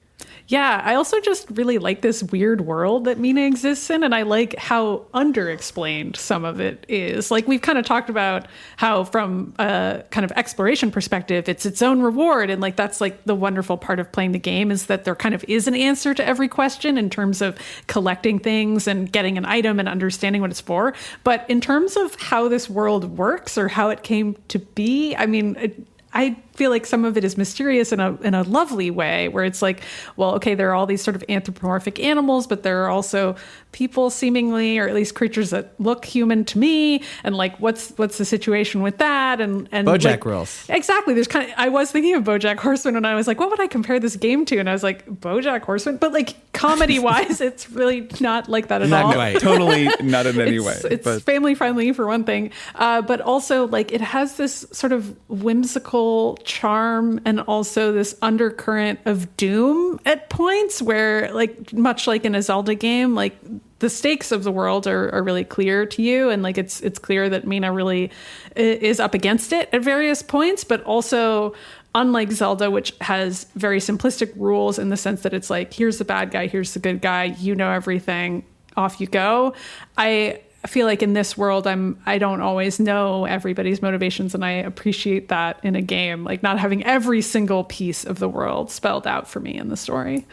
Speaker 2: Yeah, I also just really like this weird world that Mina exists in, and I like how underexplained some of it is. Like, we've kind of talked about how from a kind of exploration perspective, it's its own reward, and like that's like the wonderful part of playing the game is that there kind of is an answer to every question in terms of collecting things and getting an item and understanding what it's for. But in terms of how this world works or how it came to be, I mean, I feel like some of it is mysterious in a lovely way, where it's like, well, okay, there are all these sort of anthropomorphic animals, but there are also people seemingly, or at least creatures that look human to me, and like what's the situation with that? And
Speaker 3: BoJack
Speaker 2: like,
Speaker 3: rules.
Speaker 2: Exactly. There's I was thinking of BoJack Horseman when I was like, what would I compare this game to? And I was like, BoJack Horseman, but like comedy wise, it's really not like that at all.
Speaker 3: Quite.
Speaker 1: Totally not in any way.
Speaker 2: It's family friendly for one thing, but also like it has this sort of whimsical charm and also this undercurrent of doom at points where, like, much like in a Zelda game, like the stakes of the world are really clear to you, and like it's clear that Mina really is up against it at various points, but also unlike Zelda, which has very simplistic rules in the sense that it's like, here's the bad guy, here's the good guy, you know everything, off you go. I feel like in this world, I don't always know everybody's motivations, and I appreciate that in a game, like not having every single piece of the world spelled out for me in the story.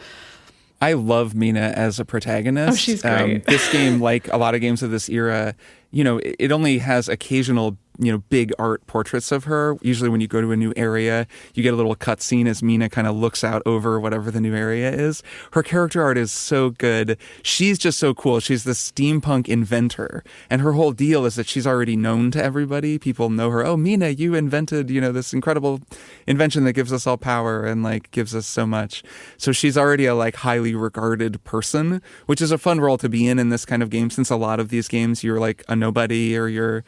Speaker 1: I love Mina as a protagonist.
Speaker 2: Oh, she's great.
Speaker 1: This game, like a lot of games of this era, it only has occasional big art portraits of her. Usually when you go to a new area, you get a little cutscene as Mina kind of looks out over whatever the new area is. Her character art is so good. She's just so cool. She's the steampunk inventor. And her whole deal is that she's already known to everybody. People know her. Oh, Mina, you invented, this incredible invention that gives us all power and like gives us so much. So she's already a like highly regarded person, which is a fun role to be in this kind of game, since a lot of these games you're like a nobody, or you're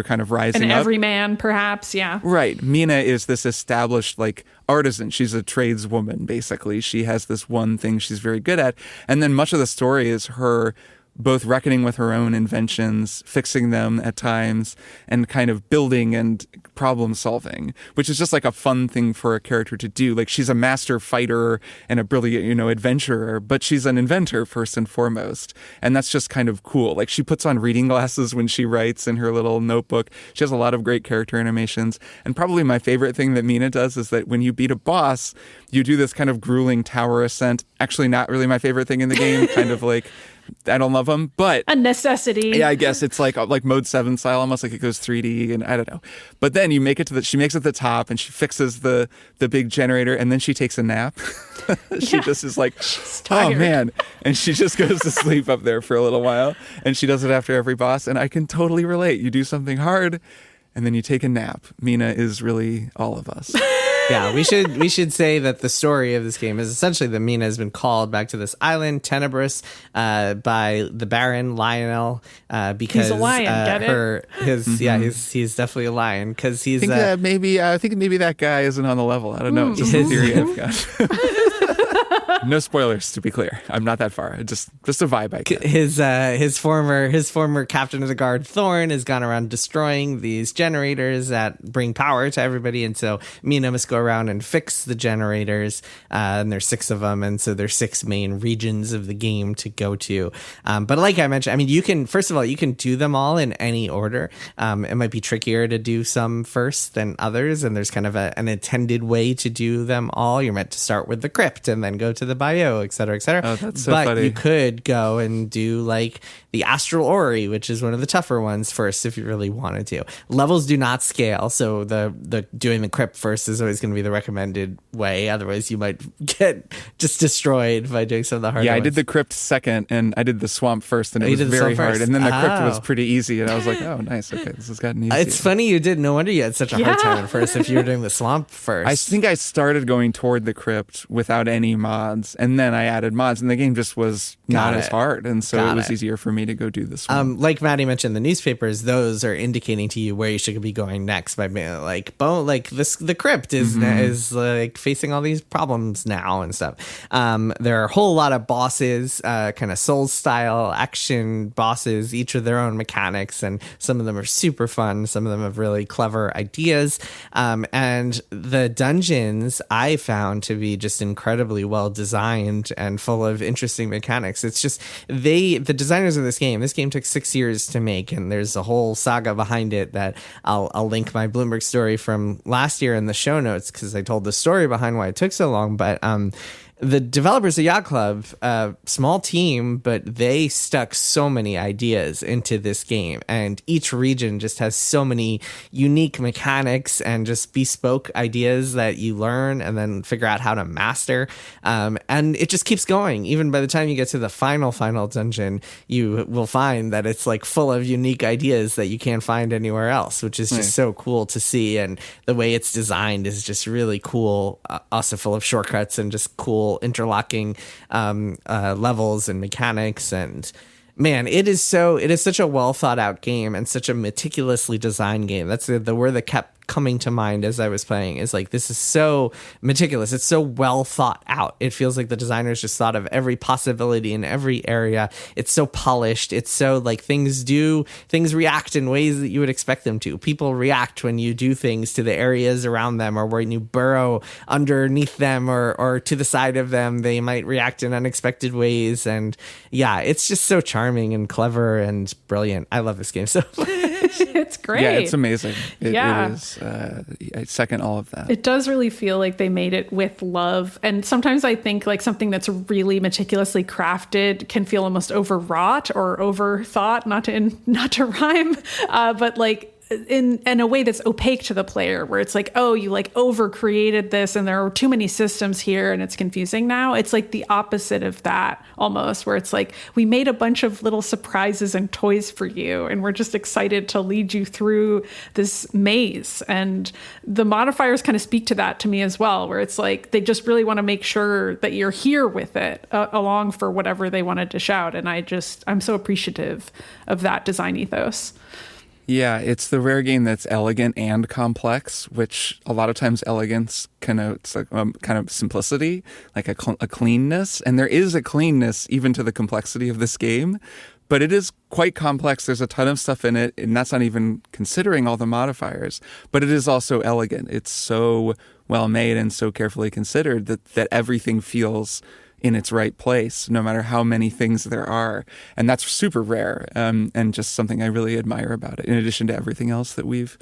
Speaker 1: kind of rising
Speaker 2: An
Speaker 1: up.
Speaker 2: everyman, perhaps, yeah.
Speaker 1: Right. Mina is this established like artisan. She's a tradeswoman, basically. She has this one thing she's very good at. And then much of the story is her both reckoning with her own inventions, fixing them at times, and kind of building and problem solving, which is just like a fun thing for a character to do. Like, she's a master fighter and a brilliant, adventurer, but she's an inventor first and foremost. And that's just kind of cool. Like, she puts on reading glasses when she writes in her little notebook. She has a lot of great character animations. And probably my favorite thing that Mina does is that when you beat a boss, you do this kind of grueling tower ascent. Actually, not really my favorite thing in the game, kind of like, I don't love them, but
Speaker 2: a necessity.
Speaker 1: Yeah, I guess it's like mode 7 style, almost like it goes 3D, and I don't know. But then you make it to she makes it to the top, and she fixes the big generator, and then she takes a nap. She just is like, oh man, and she just goes to sleep up there for a little while, and she does it after every boss, and I can totally relate. You do something hard, and then you take a nap. Mina is really all of us.
Speaker 3: Yeah, we should say that the story of this game is essentially that Mina has been called back to this island, Tenebris, by the Baron Lionel, because
Speaker 2: he's a lion.
Speaker 3: He's definitely a lion because he's.
Speaker 1: I think maybe that guy isn't on the level. I don't know. It's just a theory I've got. No spoilers, to be clear. I'm not that far. Just a vibe I get.
Speaker 3: His former captain of the guard, Thorn, has gone around destroying these generators that bring power to everybody, and so Mina must go around and fix the generators. And there's 6 of them, and so there's 6 main regions of the game to go to. But like I mentioned, I mean, you can do them all in any order. It might be trickier to do some first than others, and there's kind of an intended way to do them all. You're meant to start with the crypt and then go to the the bayou, et cetera, et cetera.
Speaker 1: Oh, that's so
Speaker 3: but
Speaker 1: funny.
Speaker 3: you could go and do like the Astral Ori, which is one of the tougher ones first if you really wanted to. Levels do not scale, so the doing the crypt first is always going to be the recommended way. Otherwise, you might get just destroyed by doing some of the harder
Speaker 1: Yeah, I
Speaker 3: ones.
Speaker 1: did the crypt second, and I did the swamp first, and it
Speaker 3: you
Speaker 1: was
Speaker 3: did the
Speaker 1: very
Speaker 3: swamp
Speaker 1: hard.
Speaker 3: first.
Speaker 1: And then the crypt
Speaker 3: Oh.
Speaker 1: was pretty easy, and I was like, oh, nice. Okay, this has gotten easy.
Speaker 3: It's funny you did. No wonder you had such a hard time at first if you were doing the swamp first.
Speaker 1: I think I started going toward the crypt without any mods, and then I added mods, and the game just was not as hard, and so it was easier for me to go do the swamp.
Speaker 3: Like Maddy mentioned, the newspapers; those are indicating to you where you should be going next. By being like, the crypt is like facing all these problems now and stuff. There are a whole lot of bosses, kind of Souls style action bosses, each with their own mechanics, and some of them are super fun. Some of them have really clever ideas, and the dungeons I found to be just incredibly well designed and full of interesting mechanics. It's just the designers of this game took 6 years to make, and there's a whole saga behind it that I'll link my Bloomberg story from last year in the show notes, because I told the story behind why it took so long. But the developers of Yacht Club, small team, but they stuck so many ideas into this game, and each region just has so many unique mechanics and just bespoke ideas that you learn and then figure out how to master. And it just keeps going. Even by the time you get to the final dungeon, you will find that it's like full of unique ideas that you can't find anywhere else, which is just so cool to see. And the way it's designed is just really cool, also full of shortcuts and just cool interlocking levels and mechanics. And man, it is such a well thought out game and such a meticulously designed game. That's the word that kept coming to mind as I was playing, is like, this is so meticulous. It's so well thought out. It feels like the designers just thought of every possibility in every area. It's so polished. It's so like things react in ways that you would expect them to. People react when you do things to the areas around them, or when you burrow underneath them or to the side of them. They might react in unexpected ways. And yeah, it's just so charming and clever and brilliant. I love this game so much.
Speaker 2: It's great.
Speaker 1: Yeah, it's amazing. It is. I second all of that.
Speaker 2: It does really feel like they made it with love. And sometimes I think like something that's really meticulously crafted can feel almost overwrought or overthought, not to rhyme, but like in a way that's opaque to the player, where it's like, oh, you like over created this and there are too many systems here and it's confusing now. It's like the opposite of that almost, where it's like, we made a bunch of little surprises and toys for you, and we're just excited to lead you through this maze. And the modifiers kind of speak to that to me as well, where it's like they just really want to make sure that you're here with it along for whatever they wanted to shout. And I'm so appreciative of that design ethos.
Speaker 1: Yeah, it's the rare game that's elegant and complex, which a lot of times elegance connotes like kind of simplicity, like a cleanness. And there is a cleanness even to the complexity of this game, but it is quite complex. There's a ton of stuff in it, and that's not even considering all the modifiers. But it is also elegant. It's so well made and so carefully considered that everything feels in its right place, no matter how many things there are. And that's super rare, and just something I really admire about it, in addition to everything else that we've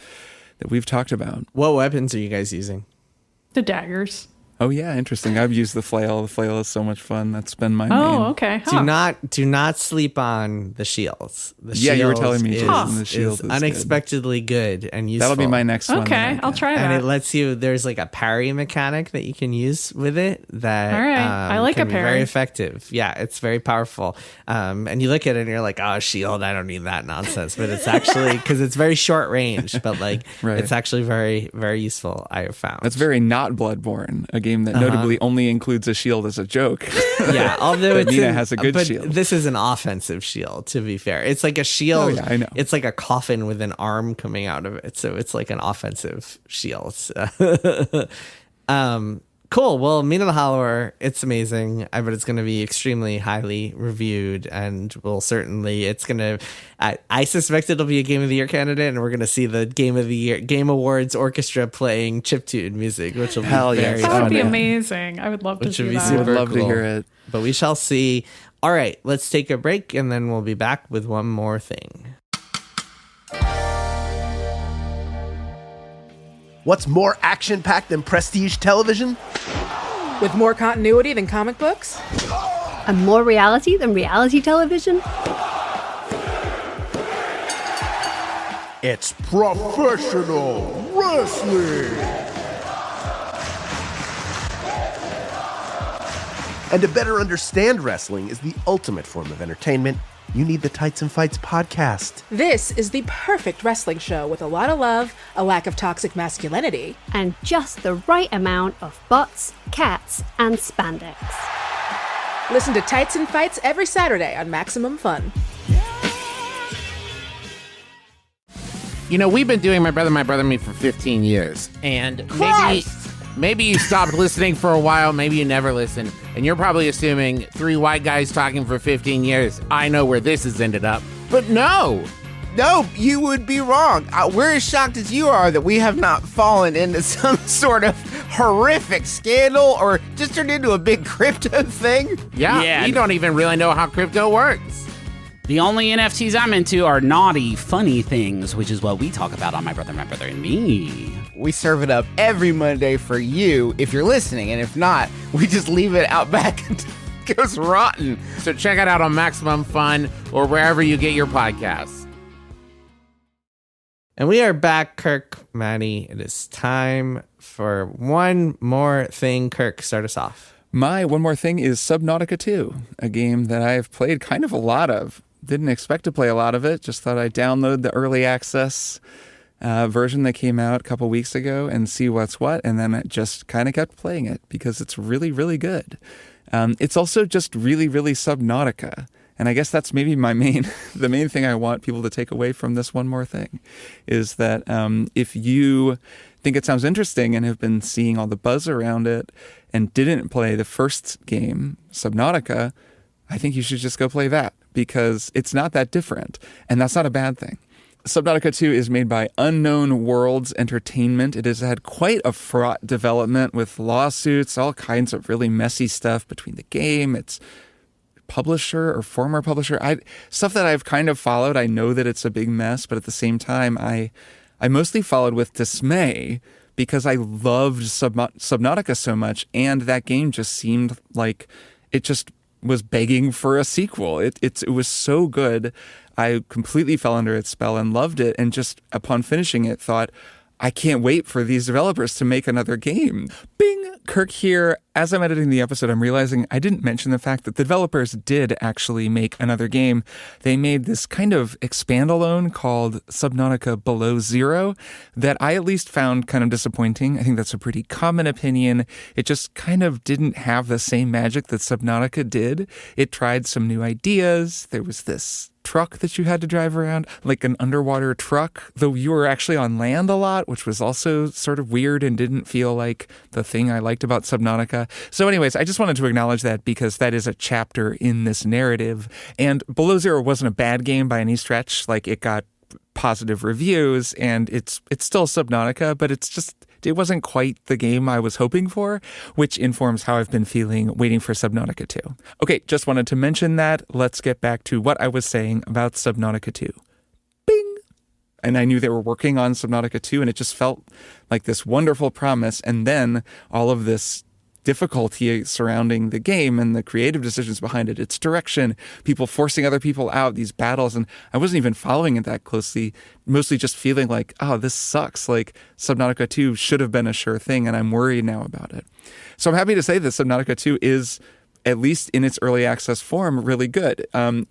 Speaker 1: talked about.
Speaker 3: What weapons are you guys using?
Speaker 2: The daggers.
Speaker 1: Oh yeah, interesting. I've used the flail. The flail is so much fun. That's been my main.
Speaker 2: Oh, okay. Huh.
Speaker 3: Do not sleep on the shields. The
Speaker 1: you were telling me
Speaker 3: the
Speaker 1: shield is
Speaker 3: unexpectedly good and useful.
Speaker 1: That'll be my next one.
Speaker 2: Okay, I'll try that.
Speaker 3: And it lets you. There's like a parry mechanic that you can use with it. That
Speaker 2: all right. I like
Speaker 3: can
Speaker 2: a parry.
Speaker 3: Be very effective. Yeah, it's very powerful. And you look at it and you're like, oh, shield. I don't need that nonsense. But it's actually because it's very short range. But like, it's actually very, very useful. I have found.
Speaker 1: That's very not Bloodborne, a game that notably only includes a shield as a joke.
Speaker 3: Yeah, although
Speaker 1: Mina has a good shield.
Speaker 3: This is an offensive shield, to be fair. It's like a shield.
Speaker 1: Oh, yeah, I know.
Speaker 3: It's like a coffin with an arm coming out of it. So it's like an offensive shield. Cool. Well, Mina the Hollower, it's amazing. I bet it's going to be extremely highly reviewed, and I suspect it'll be a Game of the Year candidate, and we're going to see the Game Awards orchestra playing chiptune music, which will be very
Speaker 2: That would be
Speaker 3: fun.
Speaker 2: amazing. I would love to see that.
Speaker 1: I would love to hear it.
Speaker 3: But we shall see. All right, let's take a break, and then we'll be back with one more thing.
Speaker 5: What's more action-packed than prestige television? With more continuity than comic books?
Speaker 6: And more reality than reality television?
Speaker 7: It's professional wrestling! And to better understand wrestling is the ultimate form of entertainment. You need the Tights and Fights podcast.
Speaker 5: This is the perfect wrestling show with a lot of love, a lack of toxic masculinity,
Speaker 6: and just the right amount of butts, cats, and spandex.
Speaker 5: Listen to Tights and Fights every Saturday on Maximum Fun.
Speaker 8: You know, we've been doing My Brother, Me for 15 years. And maybe you stopped listening for a while, maybe you never listened, and you're probably assuming 3 white guys talking for 15 years. I know where this has ended up. But no, you would be wrong. We're as shocked as you are that we have not fallen into some sort of horrific scandal or just turned into a big crypto thing. Yeah, we don't even really know how crypto works.
Speaker 9: The only NFTs I'm into are naughty, funny things, which is what we talk about on My Brother, and Me.
Speaker 8: We serve it up every Monday for you if you're listening, and if not, we just leave it out back until it goes rotten. So check it out on Maximum Fun or wherever you get your podcasts.
Speaker 3: And we are back, Kirk, Maddy. It is time for one more thing. Kirk, start us off.
Speaker 1: My one more thing is Subnautica 2, a game that I've played kind of a lot of. Didn't expect to play a lot of it. Just thought I'd download the early access version that came out a couple weeks ago and see what's what. And then I just kind of kept playing it because it's really, really good. It's also just really, really Subnautica. And I guess that's maybe the main thing I want people to take away from this one more thing is that if you think it sounds interesting and have been seeing all the buzz around it and didn't play the first game, Subnautica, I think you should just go play that because it's not that different. And that's not a bad thing. Subnautica 2 is made by Unknown Worlds Entertainment. It has had quite a fraught development with lawsuits, all kinds of really messy stuff between the game, its publisher or former publisher. Stuff that I've kind of followed. I know that it's a big mess, but at the same time, I mostly followed with dismay because I loved Subnautica so much, and that game just seemed like it just was begging for a sequel. It was so good. I completely fell under its spell and loved it, and just upon finishing it thought, I can't wait for these developers to make another game. Bing! Kirk here. As I'm editing the episode, I'm realizing I didn't mention the fact that the developers did actually make another game. They made this kind of expand-alone called Subnautica Below Zero that I at least found kind of disappointing. I think that's a pretty common opinion. It just kind of didn't have the same magic that Subnautica did. It tried some new ideas. There was this truck that you had to drive around, like an underwater truck, though you were actually on land a lot, which was also sort of weird and didn't feel like the thing I liked about Subnautica. So anyways, I just wanted to acknowledge that because that is a chapter in this narrative. And Below Zero wasn't a bad game by any stretch. Like, it got positive reviews and it's still Subnautica, but it wasn't quite the game I was hoping for, which informs how I've been feeling waiting for Subnautica 2. Okay, just wanted to mention that. Let's get back to what I was saying about Subnautica 2. Bing! And I knew they were working on Subnautica 2, and it just felt like this wonderful promise. And then all of this difficulty surrounding the game and the creative decisions behind it, its direction, people forcing other people out, these battles. And I wasn't even following it that closely, mostly just feeling like, oh, this sucks. Like, Subnautica 2 should have been a sure thing, and I'm worried now about it. So I'm happy to say that Subnautica 2 is, at least in its early access form, really good. I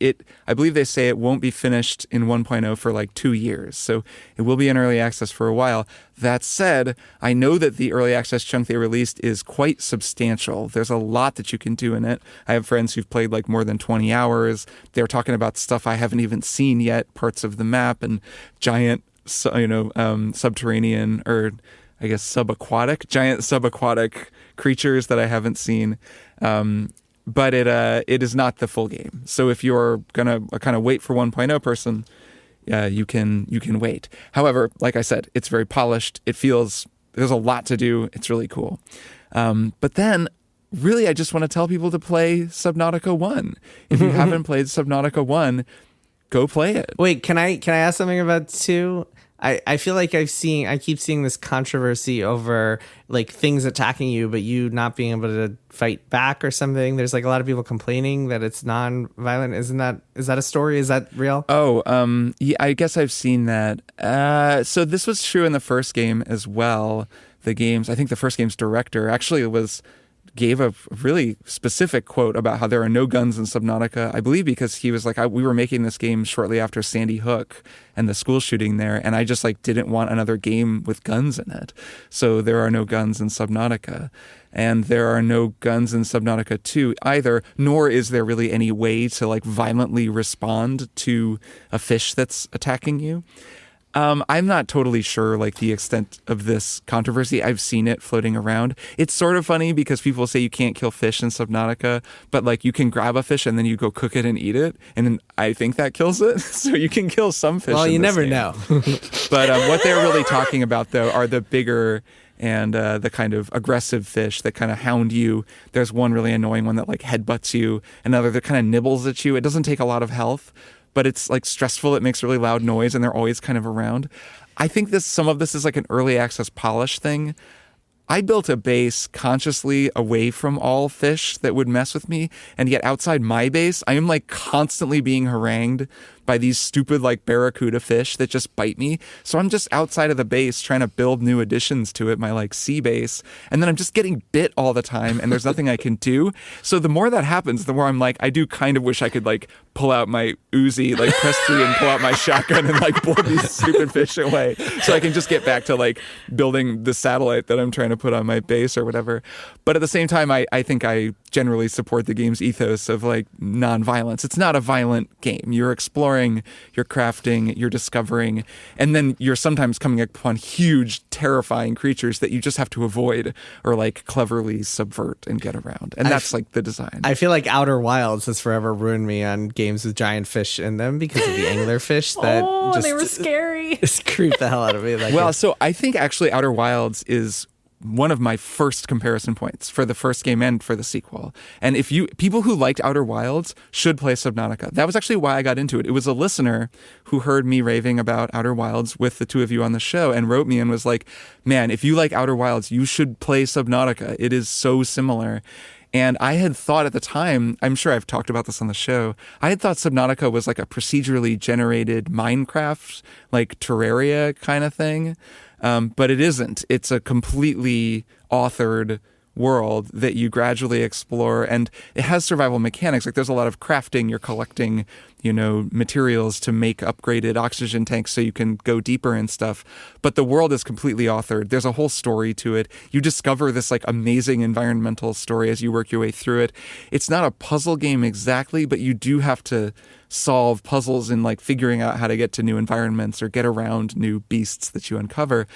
Speaker 1: believe they say it won't be finished in 1.0 for like 2 years. So it will be in early access for a while. That said, I know that the early access chunk they released is quite substantial. There's a lot that you can do in it. I have friends who've played like more than 20 hours. They're talking about stuff I haven't even seen yet, parts of the map and giant, subterranean, or I guess giant subaquatic creatures that I haven't seen. But it is not the full game. So if you're gonna kind of wait for 1.0 person, you can wait. However, like I said, it's very polished. There's a lot to do. It's really cool. But then, really, I just want to tell people to play Subnautica 1. If you haven't played Subnautica 1, go play it.
Speaker 3: Wait, can I ask something about 2? I feel like I keep seeing this controversy over like things attacking you, but you not being able to fight back or something. There's like a lot of people complaining that it's non-violent. Is that a story? Is that real?
Speaker 1: Oh, yeah, I guess I've seen that. So this was true in the first game as well. I think the first game's director actually gave a really specific quote about how there are no guns in Subnautica, I believe because he was like, we were making this game shortly after Sandy Hook and the school shooting there, and I just like didn't want another game with guns in it. So there are no guns in Subnautica. And there are no guns in Subnautica 2 either, nor is there really any way to like violently respond to a fish that's attacking you. I'm not totally sure like the extent of this controversy. I've seen it floating around. It's sort of funny because people say you can't kill fish in Subnautica, but like you can grab a fish and then you go cook it and eat it. And I think that kills it. So you can kill some fish.
Speaker 3: Well, you never
Speaker 1: game.
Speaker 3: know.
Speaker 1: But what they're really talking about though are the bigger and the kind of aggressive fish that kind of hound you. There's one really annoying one that like headbutts you, another that kind of nibbles at you. It doesn't take a lot of health, but it's like stressful. It makes really loud noise and they're always kind of around. I think some of this is like an early access polish thing. I built a base consciously away from all fish that would mess with me. And yet outside my base, I am like constantly being harangued by these stupid like barracuda fish that just bite me. So I'm just outside of the base trying to build new additions to it, my like sea base. And then I'm just getting bit all the time and there's nothing I can do. So the more that happens, the more I'm like, I do kind of wish I could like pull out my Uzi, like press 3 and pull out my shotgun and like blow these stupid fish away. So I can just get back to like building the satellite that I'm trying to put on my base or whatever. But at the same time, I think I generally support the game's ethos of like non-violence. It's not a violent game. You're exploring, you're crafting, you're discovering, and then you're sometimes coming upon huge, terrifying creatures that you just have to avoid or like cleverly subvert and get around. And that's like the design.
Speaker 3: I feel like Outer Wilds has forever ruined me on games with giant fish in them because of the anglerfish that
Speaker 2: they were scary.
Speaker 3: Just creep the hell out of me.
Speaker 1: Well, so I think actually Outer Wilds is one of my first comparison points for the first game and for the sequel. And people who liked Outer Wilds should play Subnautica. That was actually why I got into it. It was a listener who heard me raving about Outer Wilds with the two of you on the show and wrote me and was like, man, if you like Outer Wilds, you should play Subnautica. It is so similar. And I had thought at the time, I'm sure I've talked about this on the show, I had thought Subnautica was like a procedurally generated Minecraft, like Terraria kind of thing. But it isn't. It's a completely authored world that you gradually explore, and it has survival mechanics. Like there's a lot of crafting. You're collecting, materials to make upgraded oxygen tanks so you can go deeper and stuff. But the world is completely authored. There's a whole story to it. You discover this like amazing environmental story as you work your way through it. It's not a puzzle game exactly, but you do have to solve puzzles in like figuring out how to get to new environments or get around new beasts that you uncover.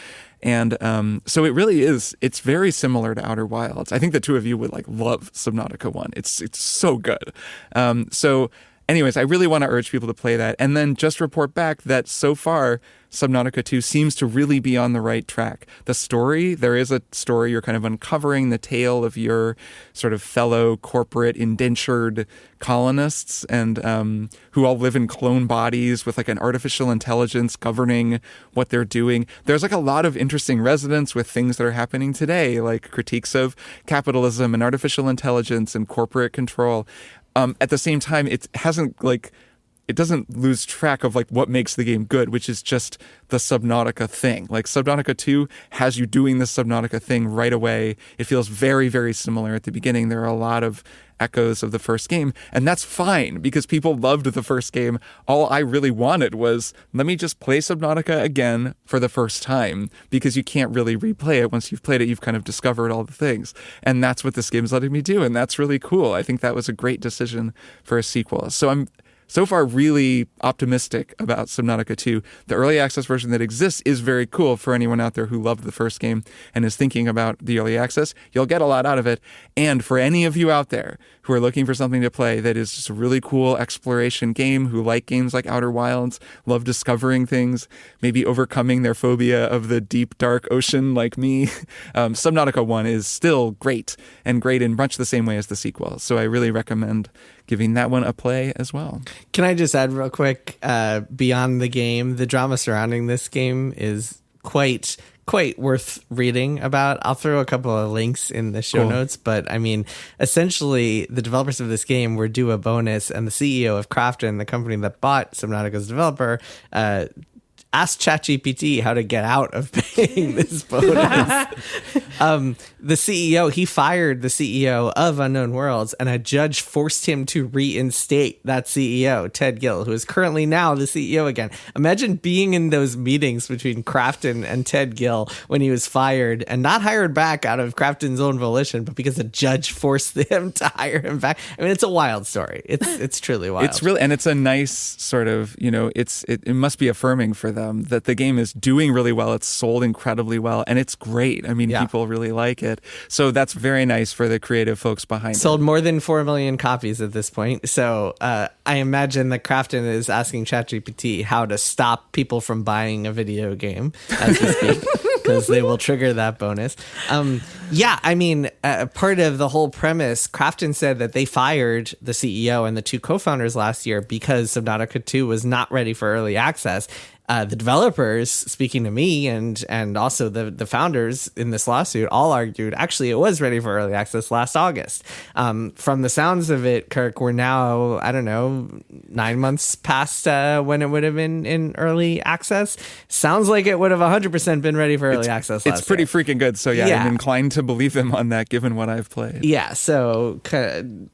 Speaker 1: And so it really is, it's very similar to Outer Wilds. I think the two of you would like love Subnautica 1. It's so good. So anyways, I really want to urge people to play that and then just report back that so far Subnautica 2 seems to really be on the right track. The story, there is a story, you're kind of uncovering the tale of your sort of fellow corporate indentured colonists and who all live in clone bodies with like an artificial intelligence governing what they're doing. There's like a lot of interesting resonance with things that are happening today, like critiques of capitalism and artificial intelligence and corporate control. At the same time, it doesn't lose track of like what makes the game good, which is just the Subnautica thing. Like Subnautica 2 has you doing the Subnautica thing right away. It feels very, very similar at the beginning. There are a lot of echoes of the first game, and that's fine because people loved the first game. All I really wanted was, let me just play Subnautica again for the first time, because you can't really replay it. Once you've played it, you've kind of discovered all the things. And that's what this game is letting me do, and that's really cool. I think that was a great decision for a sequel. So I'm so far really optimistic about Subnautica 2. The early access version that exists is very cool for anyone out there who loved the first game and is thinking about the early access. You'll get a lot out of it. And for any of you out there who are looking for something to play that is just a really cool exploration game, who like games like Outer Wilds, love discovering things, maybe overcoming their phobia of the deep, dark ocean like me, Subnautica 1 is still great and great in much the same way as the sequel. So I really recommend giving that one a play as well.
Speaker 3: Can I just add real quick, beyond the game, the drama surrounding this game is quite worth reading about. I'll throw a couple of links in the show notes, but I mean, essentially the developers of this game were due a bonus, and the CEO of Crafton, the company that bought Subnautica's developer, asked ChatGPT how to get out of paying this bonus. The CEO, he fired the CEO of Unknown Worlds, and a judge forced him to reinstate that CEO, Ted Gill, who is currently now the CEO again. Imagine being in those meetings between Crafton and Ted Gill when he was fired and not hired back out of Crafton's own volition, but because a judge forced him to hire him back. I mean, it's a wild story. It's truly wild.
Speaker 1: It's really, and it's a nice sort of, it must be affirming for them that the game is doing really well. It's sold incredibly well, and it's great. I mean, people really like it. So that's very nice for the creative folks behind it.
Speaker 3: Sold more than 4 million copies at this point. So I imagine that Crafton is asking ChatGPT how to stop people from buying a video game as we speak, because they will trigger that bonus. I mean, part of the whole premise, Crafton said that they fired the CEO and the two co-founders last year because Subnautica 2 was not ready for early access. The developers, speaking to me, and also the founders in this lawsuit, all argued actually it was ready for early access last August. From the sounds of it, Kirk, we're now, 9 months past when it would have been in early access. Sounds like it would have 100% been ready for early access last
Speaker 1: It's pretty
Speaker 3: year.
Speaker 1: freaking good. So I'm inclined to believe them on that, given what I've played.
Speaker 3: Yeah, so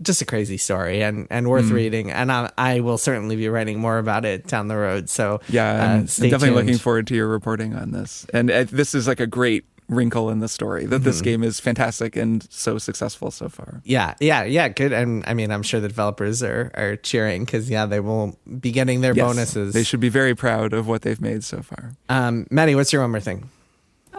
Speaker 3: just a crazy story and worth reading. And I will certainly be writing more about it down the road. So
Speaker 1: I'm definitely
Speaker 3: tuned.
Speaker 1: looking forward to your reporting on this. And this is like a great wrinkle in the story, that this game is fantastic and so successful so far.
Speaker 3: Yeah, good. And I mean, I'm sure the developers are cheering because, they will be getting their bonuses.
Speaker 1: They should be very proud of what they've made so far.
Speaker 3: Maddy, what's your one more thing?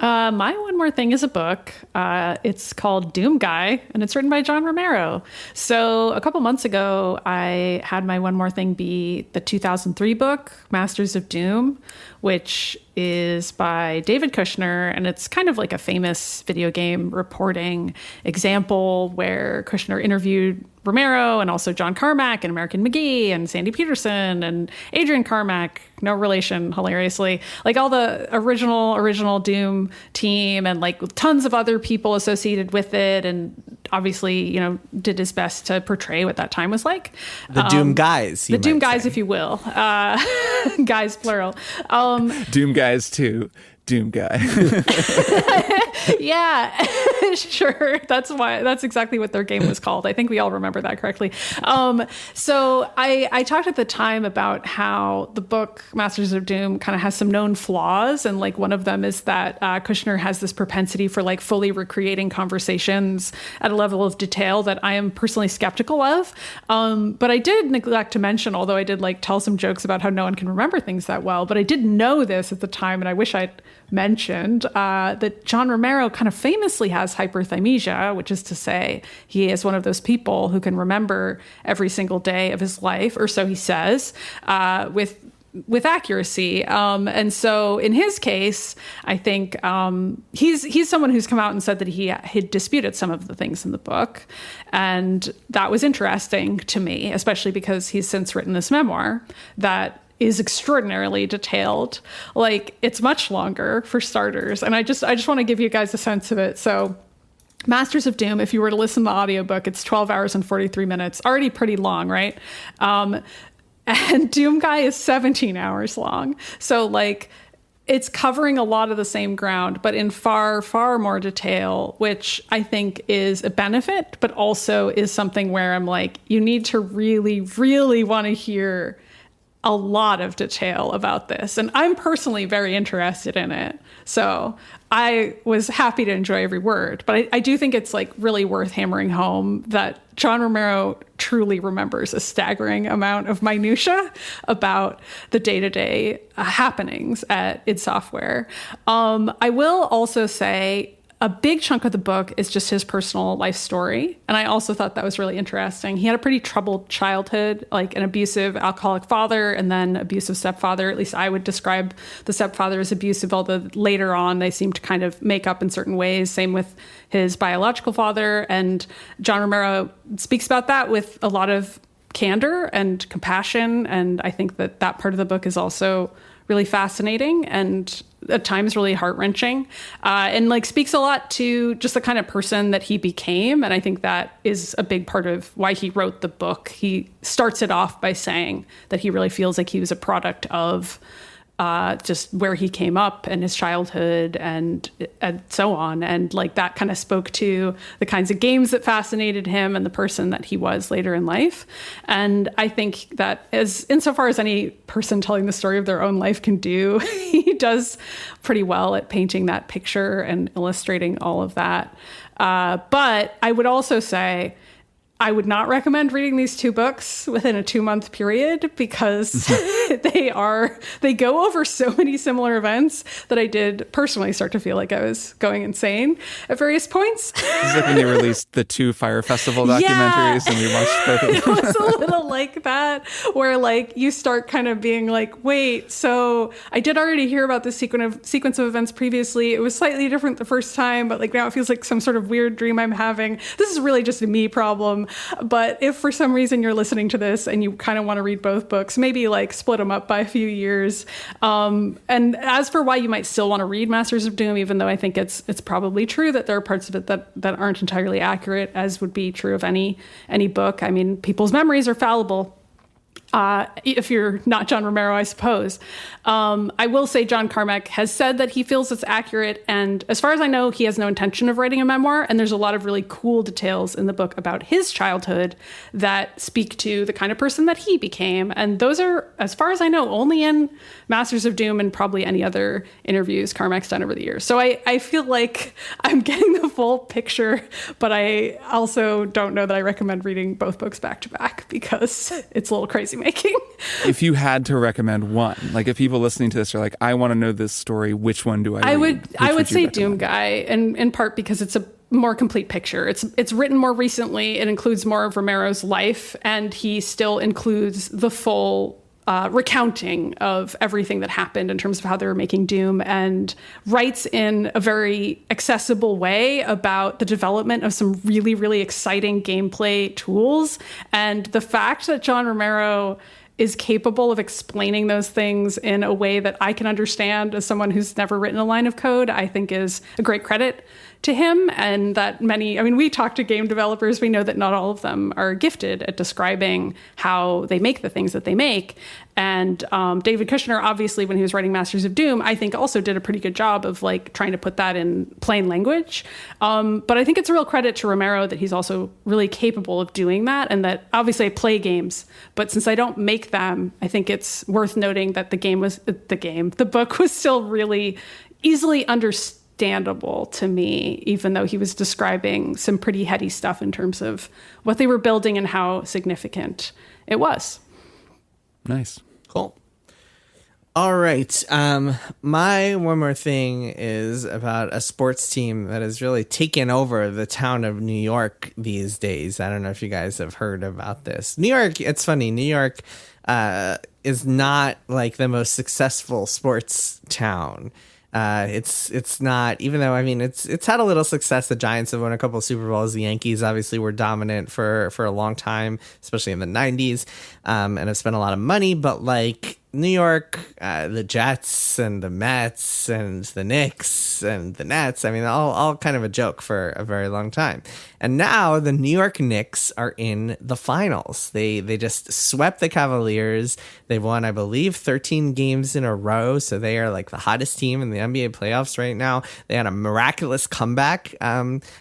Speaker 2: My one more thing is a book. It's called Doomguy, and it's written by John Romero. So a couple months ago, I had my one more thing be the 2003 book, Masters of Doom, which is by David Kushner, and it's kind of like a famous video game reporting example where Kushner interviewed Romero and also John Carmack and American McGee and Sandy Peterson and Adrian Carmack, no relation, hilariously, like all the original Doom team and like tons of other people associated with it, and obviously, did his best to portray what that time was like.
Speaker 3: The Doom guys,
Speaker 2: the Doom guys, if you will, guys plural.
Speaker 1: Doom guys too. Doom guy.
Speaker 2: Yeah, sure. That's exactly what their game was called. I think we all remember that correctly. So I talked at the time about how the book Masters of Doom kind of has some known flaws. And like one of them is that Kushner has this propensity for like fully recreating conversations at a level of detail that I am personally skeptical of. But I did neglect to mention, although I did like tell some jokes about how no one can remember things that well, but I did know this at the time, and I wish I'd mentioned that John Romero kind of famously has hyperthymesia, which is to say he is one of those people who can remember every single day of his life, or so he says, with accuracy. And so in his case, I think he's someone who's come out and said that he had disputed some of the things in the book. And that was interesting to me, especially because he's since written this memoir that is extraordinarily detailed. Like, it's much longer for starters. And I just want to give you guys a sense of it. So Masters of Doom, if you were to listen to the audiobook, it's 12 hours and 43 minutes, already pretty long, right? And Doomguy is 17 hours long. So like, it's covering a lot of the same ground, but in far, far more detail, which I think is a benefit, but also is something where I'm like, you need to really, really want to hear a lot of detail about this. And I'm personally very interested in it. So I was happy to enjoy every word. But I do think it's like really worth hammering home that John Romero truly remembers a staggering amount of minutia about the day-to-day happenings at id Software. I will also say a big chunk of the book is just his personal life story. And I also thought that was really interesting. He had a pretty troubled childhood, like an abusive alcoholic father and then abusive stepfather. At least I would describe the stepfather as abusive, although later on they seem to kind of make up in certain ways. Same with his biological father. And John Romero speaks about that with a lot of candor and compassion. And I think that part of the book is also really fascinating and at times really heart-wrenching, and like speaks a lot to just the kind of person that he became. And I think that is a big part of why he wrote the book. He starts it off by saying that he really feels like he was a product of just where he came up and his childhood and so on. And like that kind of spoke to the kinds of games that fascinated him and the person that he was later in life. And I think that insofar as any person telling the story of their own life can do, he does pretty well at painting that picture and illustrating all of that. But I would also say, I would not recommend reading these two books within a 2-month period because they go over so many similar events that I did personally start to feel like I was going insane at various points.
Speaker 1: This is like when they released the 2 Fire Festival documentaries and we watched both of them.
Speaker 2: It was a little like that, where like you start kind of being like, wait, so I did already hear about this sequence of events previously. It was slightly different the first time, but like now it feels like some sort of weird dream I'm having. This is really just a me problem. But if for some reason you're listening to this and you kind of want to read both books, maybe like split them up by a few years. And as for why you might still want to read Masters of Doom, even though I think it's probably true that there are parts of it that aren't entirely accurate, as would be true of any book. I mean, people's memories are fallible. If you're not John Romero, I suppose. I will say John Carmack has said that he feels it's accurate. And as far as I know, he has no intention of writing a memoir. And there's a lot of really cool details in the book about his childhood that speak to the kind of person that he became. And those are, as far as I know, only in Masters of Doom and probably any other interviews Carmack's done over the years. So I feel like I'm getting the full picture, but I also don't know that I recommend reading both books back to back because it's a little crazy making.
Speaker 1: If you had to recommend one, like if people listening to this are like, I want to know this story, which one do I read?
Speaker 2: I would say Doomguy, and in part because it's a more complete picture. It's written more recently. It includes more of Romero's life, and he still includes the full recounting of everything that happened in terms of how they were making Doom, and writes in a very accessible way about the development of some really, really exciting gameplay tools. And the fact that John Romero is capable of explaining those things in a way that I can understand as someone who's never written a line of code, I think is a great credit to him. And that we talk to game developers, we know that not all of them are gifted at describing how they make the things that they make. And David Kushner, obviously, when he was writing Masters of Doom, I think also did a pretty good job of like trying to put that in plain language. But I think it's a real credit to Romero that he's also really capable of doing that. And that obviously I play games, but since I don't make them, I think it's worth noting that the book was still really easily understandable to me, even though he was describing some pretty heady stuff in terms of what they were building and how significant it was.
Speaker 1: Nice.
Speaker 3: Cool. All right. My one more thing is about a sports team that has really taken over the town of New York these days. I don't know if you guys have heard about this. New York, it's funny. New York is not like the most successful sports town. It's not, even though, I mean, it's had a little success. The Giants have won a couple of Super Bowls. The Yankees obviously were dominant for a long time, especially in the 90s, and have spent a lot of money. But like New York, the Jets and the Mets and the Knicks and the Nets, I mean, all kind of a joke for a very long time. And now the New York Knicks are in the finals. They just swept the Cavaliers. They've won, I believe, 13 games in a row. So they are like the hottest team in the NBA playoffs right now. They had a miraculous comeback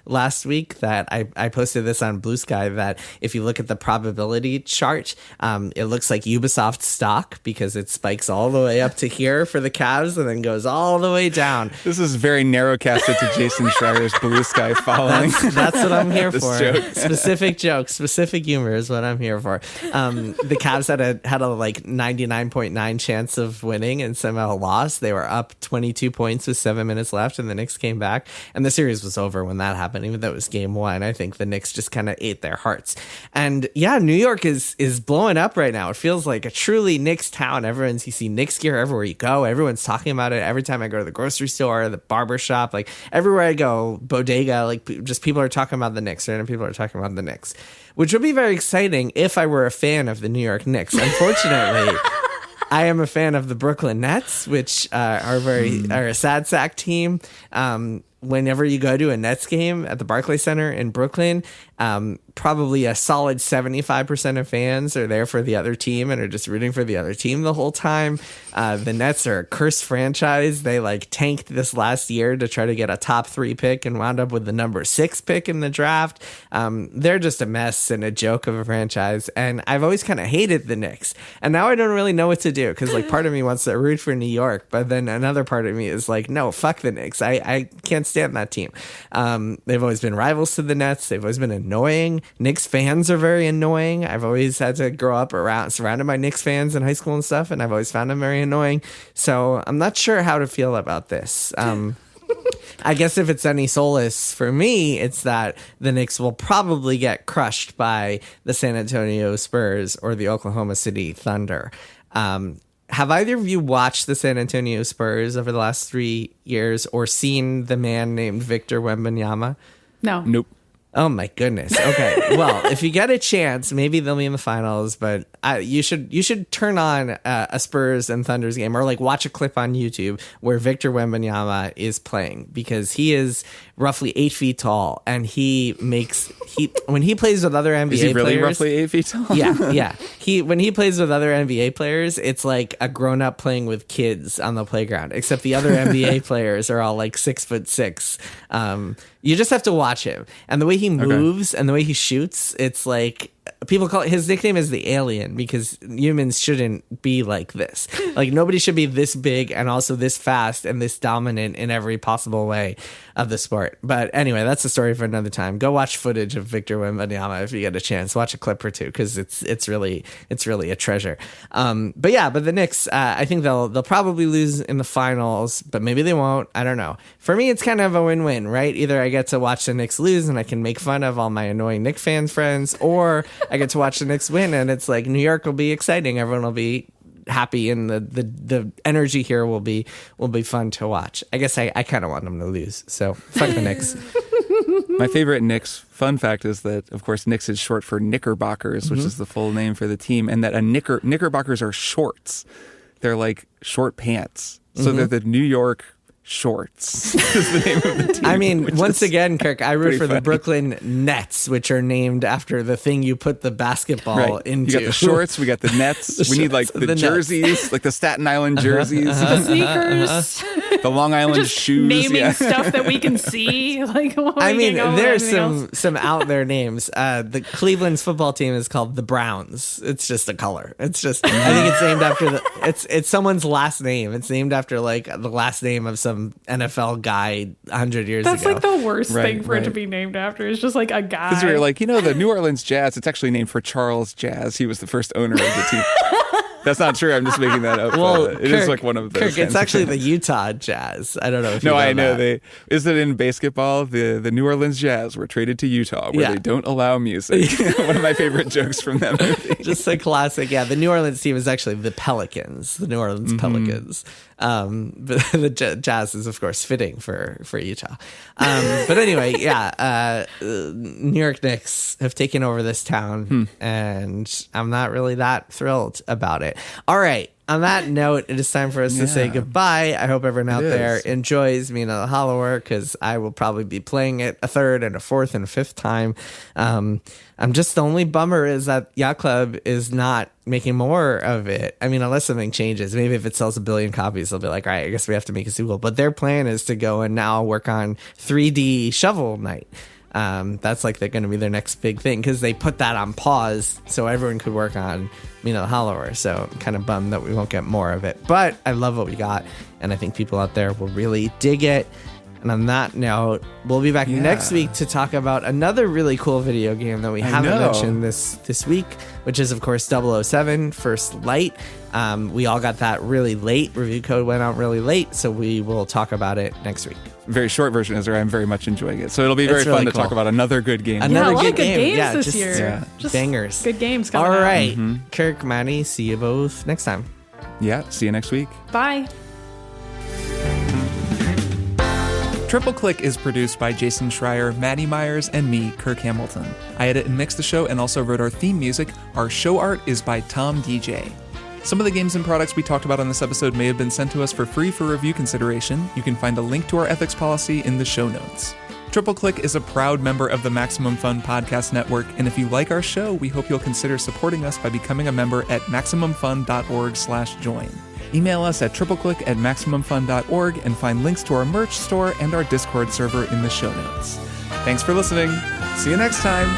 Speaker 3: last week that I posted this on Blue Sky, that if you look at the probability chart, it looks like Ubisoft stock because it spikes all the way up to here for the Cavs and then goes all the way down.
Speaker 1: This is very narrowcasted to Jason Schreier's Blue Sky following.
Speaker 3: That's what I'm here for.
Speaker 1: Joke.
Speaker 3: Specific jokes, specific humor is what I'm here for. The Cavs had a like 99.9 chance of winning and somehow lost. They were up 22 points with 7 minutes left, and the Knicks came back, and the series was over when that happened. Even though it was game one, I think the Knicks just kind of ate their hearts. And yeah, New York is blowing up right now. It feels like a truly Knicks town. you see Knicks gear everywhere you go. Everyone's talking about it. Every time I go to the grocery store, the barber shop, like everywhere I go, bodega, like just people are talking about the Knicks. Random people are talking about the Knicks, which would be very exciting if I were a fan of the New York Knicks. Unfortunately, I am a fan of the Brooklyn Nets, which are a sad sack team. Whenever you go to a Nets game at the Barclays Center in Brooklyn, probably a solid 75% of fans are there for the other team and are just rooting for the other team the whole time. The Nets are a cursed franchise. They like tanked this last year to try to get a top 3 pick and wound up with the number 6 pick in the draft. They're just a mess and a joke of a franchise. And I've always kind of hated the Knicks. And now I don't really know what to do because like part of me wants to root for New York, but then another part of me is like, no, fuck the Knicks. I can't stand that team. They've always been rivals to the Nets. They've always been annoying. Knicks fans are very annoying. I've always had to grow up surrounded by Knicks fans in high school and stuff, and I've always found them very annoying. So I'm not sure how to feel about this. I guess if it's any solace for me, it's that the Knicks will probably get crushed by the San Antonio Spurs or the Oklahoma City Thunder. Have either of you watched the San Antonio Spurs over the last 3 years or seen the man named Victor Wembanyama?
Speaker 2: No.
Speaker 1: Nope.
Speaker 3: Oh my goodness. Okay. Well, if you get a chance, maybe they'll be in the finals, but you should turn on a Spurs and Thunders game or like watch a clip on YouTube where Victor Wembanyama is playing because he is roughly 8 feet tall and when he plays with other NBA players.
Speaker 1: Is he really roughly 8 feet tall?
Speaker 3: Yeah. When he plays with other NBA players, it's like a grown up playing with kids on the playground, except the other NBA players are all like 6'6". You just have to watch him. And the way he moves and the way he shoots, it's like people call it, his nickname is the alien because humans shouldn't be like this. Like nobody should be this big and also this fast and this dominant in every possible way of the sport. But anyway, that's a story for another time. Go watch footage of Victor Wembanyama if you get a chance. Watch a clip or two because it's really a treasure. But the Knicks, I think they'll probably lose in the finals, but maybe they won't. I don't know. For me, it's kind of a win-win, right? Either I get to watch the Knicks lose and I can make fun of all my annoying Knicks fans friends, or I get to watch the Knicks win and it's like New York will be exciting. Everyone will be happy and the energy here will be fun to watch. I guess I kind of want them to lose. So fuck the Knicks.
Speaker 1: My favorite Knicks fun fact is that, of course, Knicks is short for Knickerbockers, which is the full name for the team, and that Knickerbockers are shorts. They're like short pants. So they're the New York Shorts is the name of the team.
Speaker 3: I mean, once again, Kirk, I root for the Brooklyn Nets, which are named after the thing you put the basketball into.
Speaker 1: You got the shorts, we got the nets. We need like the jerseys, like the Staten Island jerseys.
Speaker 2: The sneakers.
Speaker 1: The Long Island
Speaker 2: just
Speaker 1: shoes.
Speaker 2: Naming stuff that we can see. Like,
Speaker 3: I mean, there's some out there names. The Cleveland's football team is called the Browns. It's just a color. It's just, I think it's named after it's someone's last name. It's named after like the last name of some NFL guy 100 years ago.
Speaker 2: That's like the worst thing for it to be named after. It's just like a guy.
Speaker 1: Because we were like, the New Orleans Jazz, it's actually named for Charles Jazz. He was the first owner of the team. That's not true. I'm just making that up.
Speaker 3: Well,
Speaker 1: it is like one of those.
Speaker 3: Kirk, it's actually the Utah Jazz. I don't know if
Speaker 1: you know
Speaker 3: I know
Speaker 1: that. Is it in basketball? The New Orleans Jazz were traded to Utah where they don't allow music. One of my favorite jokes from that movie.
Speaker 3: Just a classic. Yeah, the New Orleans team is actually the Pelicans. The New Orleans Pelicans. But the Jazz is, of course, fitting for Utah. But anyway, New York Knicks have taken over this town, and I'm not really that thrilled about it. All right. On that note, it is time for us to say goodbye. I hope everyone out there enjoys Mina The Hollower because I will probably be playing it a third and a fourth and a fifth time. I'm just the only bummer is that Yacht Club is not making more of it. I mean, unless something changes, maybe if it sells 1 billion copies, they'll be like, all right, I guess we have to make a sequel. But their plan is to go and now work on 3D Shovel Knight. That's like they're going to be their next big thing because they put that on pause so everyone could work on Mina The Hollower. So I'm kind of bummed that we won't get more of it. But I love what we got, and I think people out there will really dig it. And on that note, we'll be back next week to talk about another really cool video game that we haven't mentioned this week, which is, of course, 007 First Light. We all got that really late. Review code went out really late, so we will talk about it next week.
Speaker 1: Very short version is I'm very much enjoying it. So it'll be very fun to talk about another good game.
Speaker 3: Another
Speaker 2: a lot
Speaker 3: good
Speaker 2: of good
Speaker 3: game.
Speaker 2: games this year.
Speaker 3: Just bangers.
Speaker 2: Good games coming
Speaker 3: All
Speaker 2: out.
Speaker 3: right. Kirk, Maddy, see you both next time.
Speaker 1: Yeah, see you next week.
Speaker 2: Bye.
Speaker 1: Triple Click is produced by Jason Schreier, Maddy Myers, and me, Kirk Hamilton. I edit and mix the show and also wrote our theme music. Our show art is by Tom DJ. Some of the games and products we talked about on this episode may have been sent to us for free for review consideration. You can find a link to our ethics policy in the show notes. Triple Click is a proud member of the Maximum Fun Podcast Network, and if you like our show, we hope you'll consider supporting us by becoming a member at MaximumFun.org/join. Email us at tripleclick@MaximumFun.org and find links to our merch store and our Discord server in the show notes. Thanks for listening. See you next time.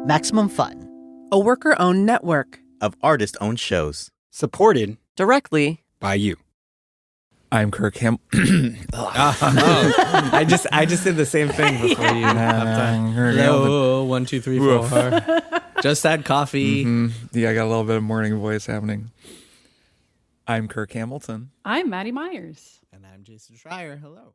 Speaker 10: Maximum Fun, a worker-owned network
Speaker 11: of artist-owned shows.
Speaker 10: supported
Speaker 12: directly
Speaker 10: by you.
Speaker 1: I'm Kirk
Speaker 3: I just did the same thing before you. Hello, 1, 2, 3, 4. Just had coffee.
Speaker 1: Yeah, I got a little bit of morning voice happening. I'm Kirk Hamilton.
Speaker 2: I'm Maddy Myers.
Speaker 3: And I'm Jason Schreier. Hello.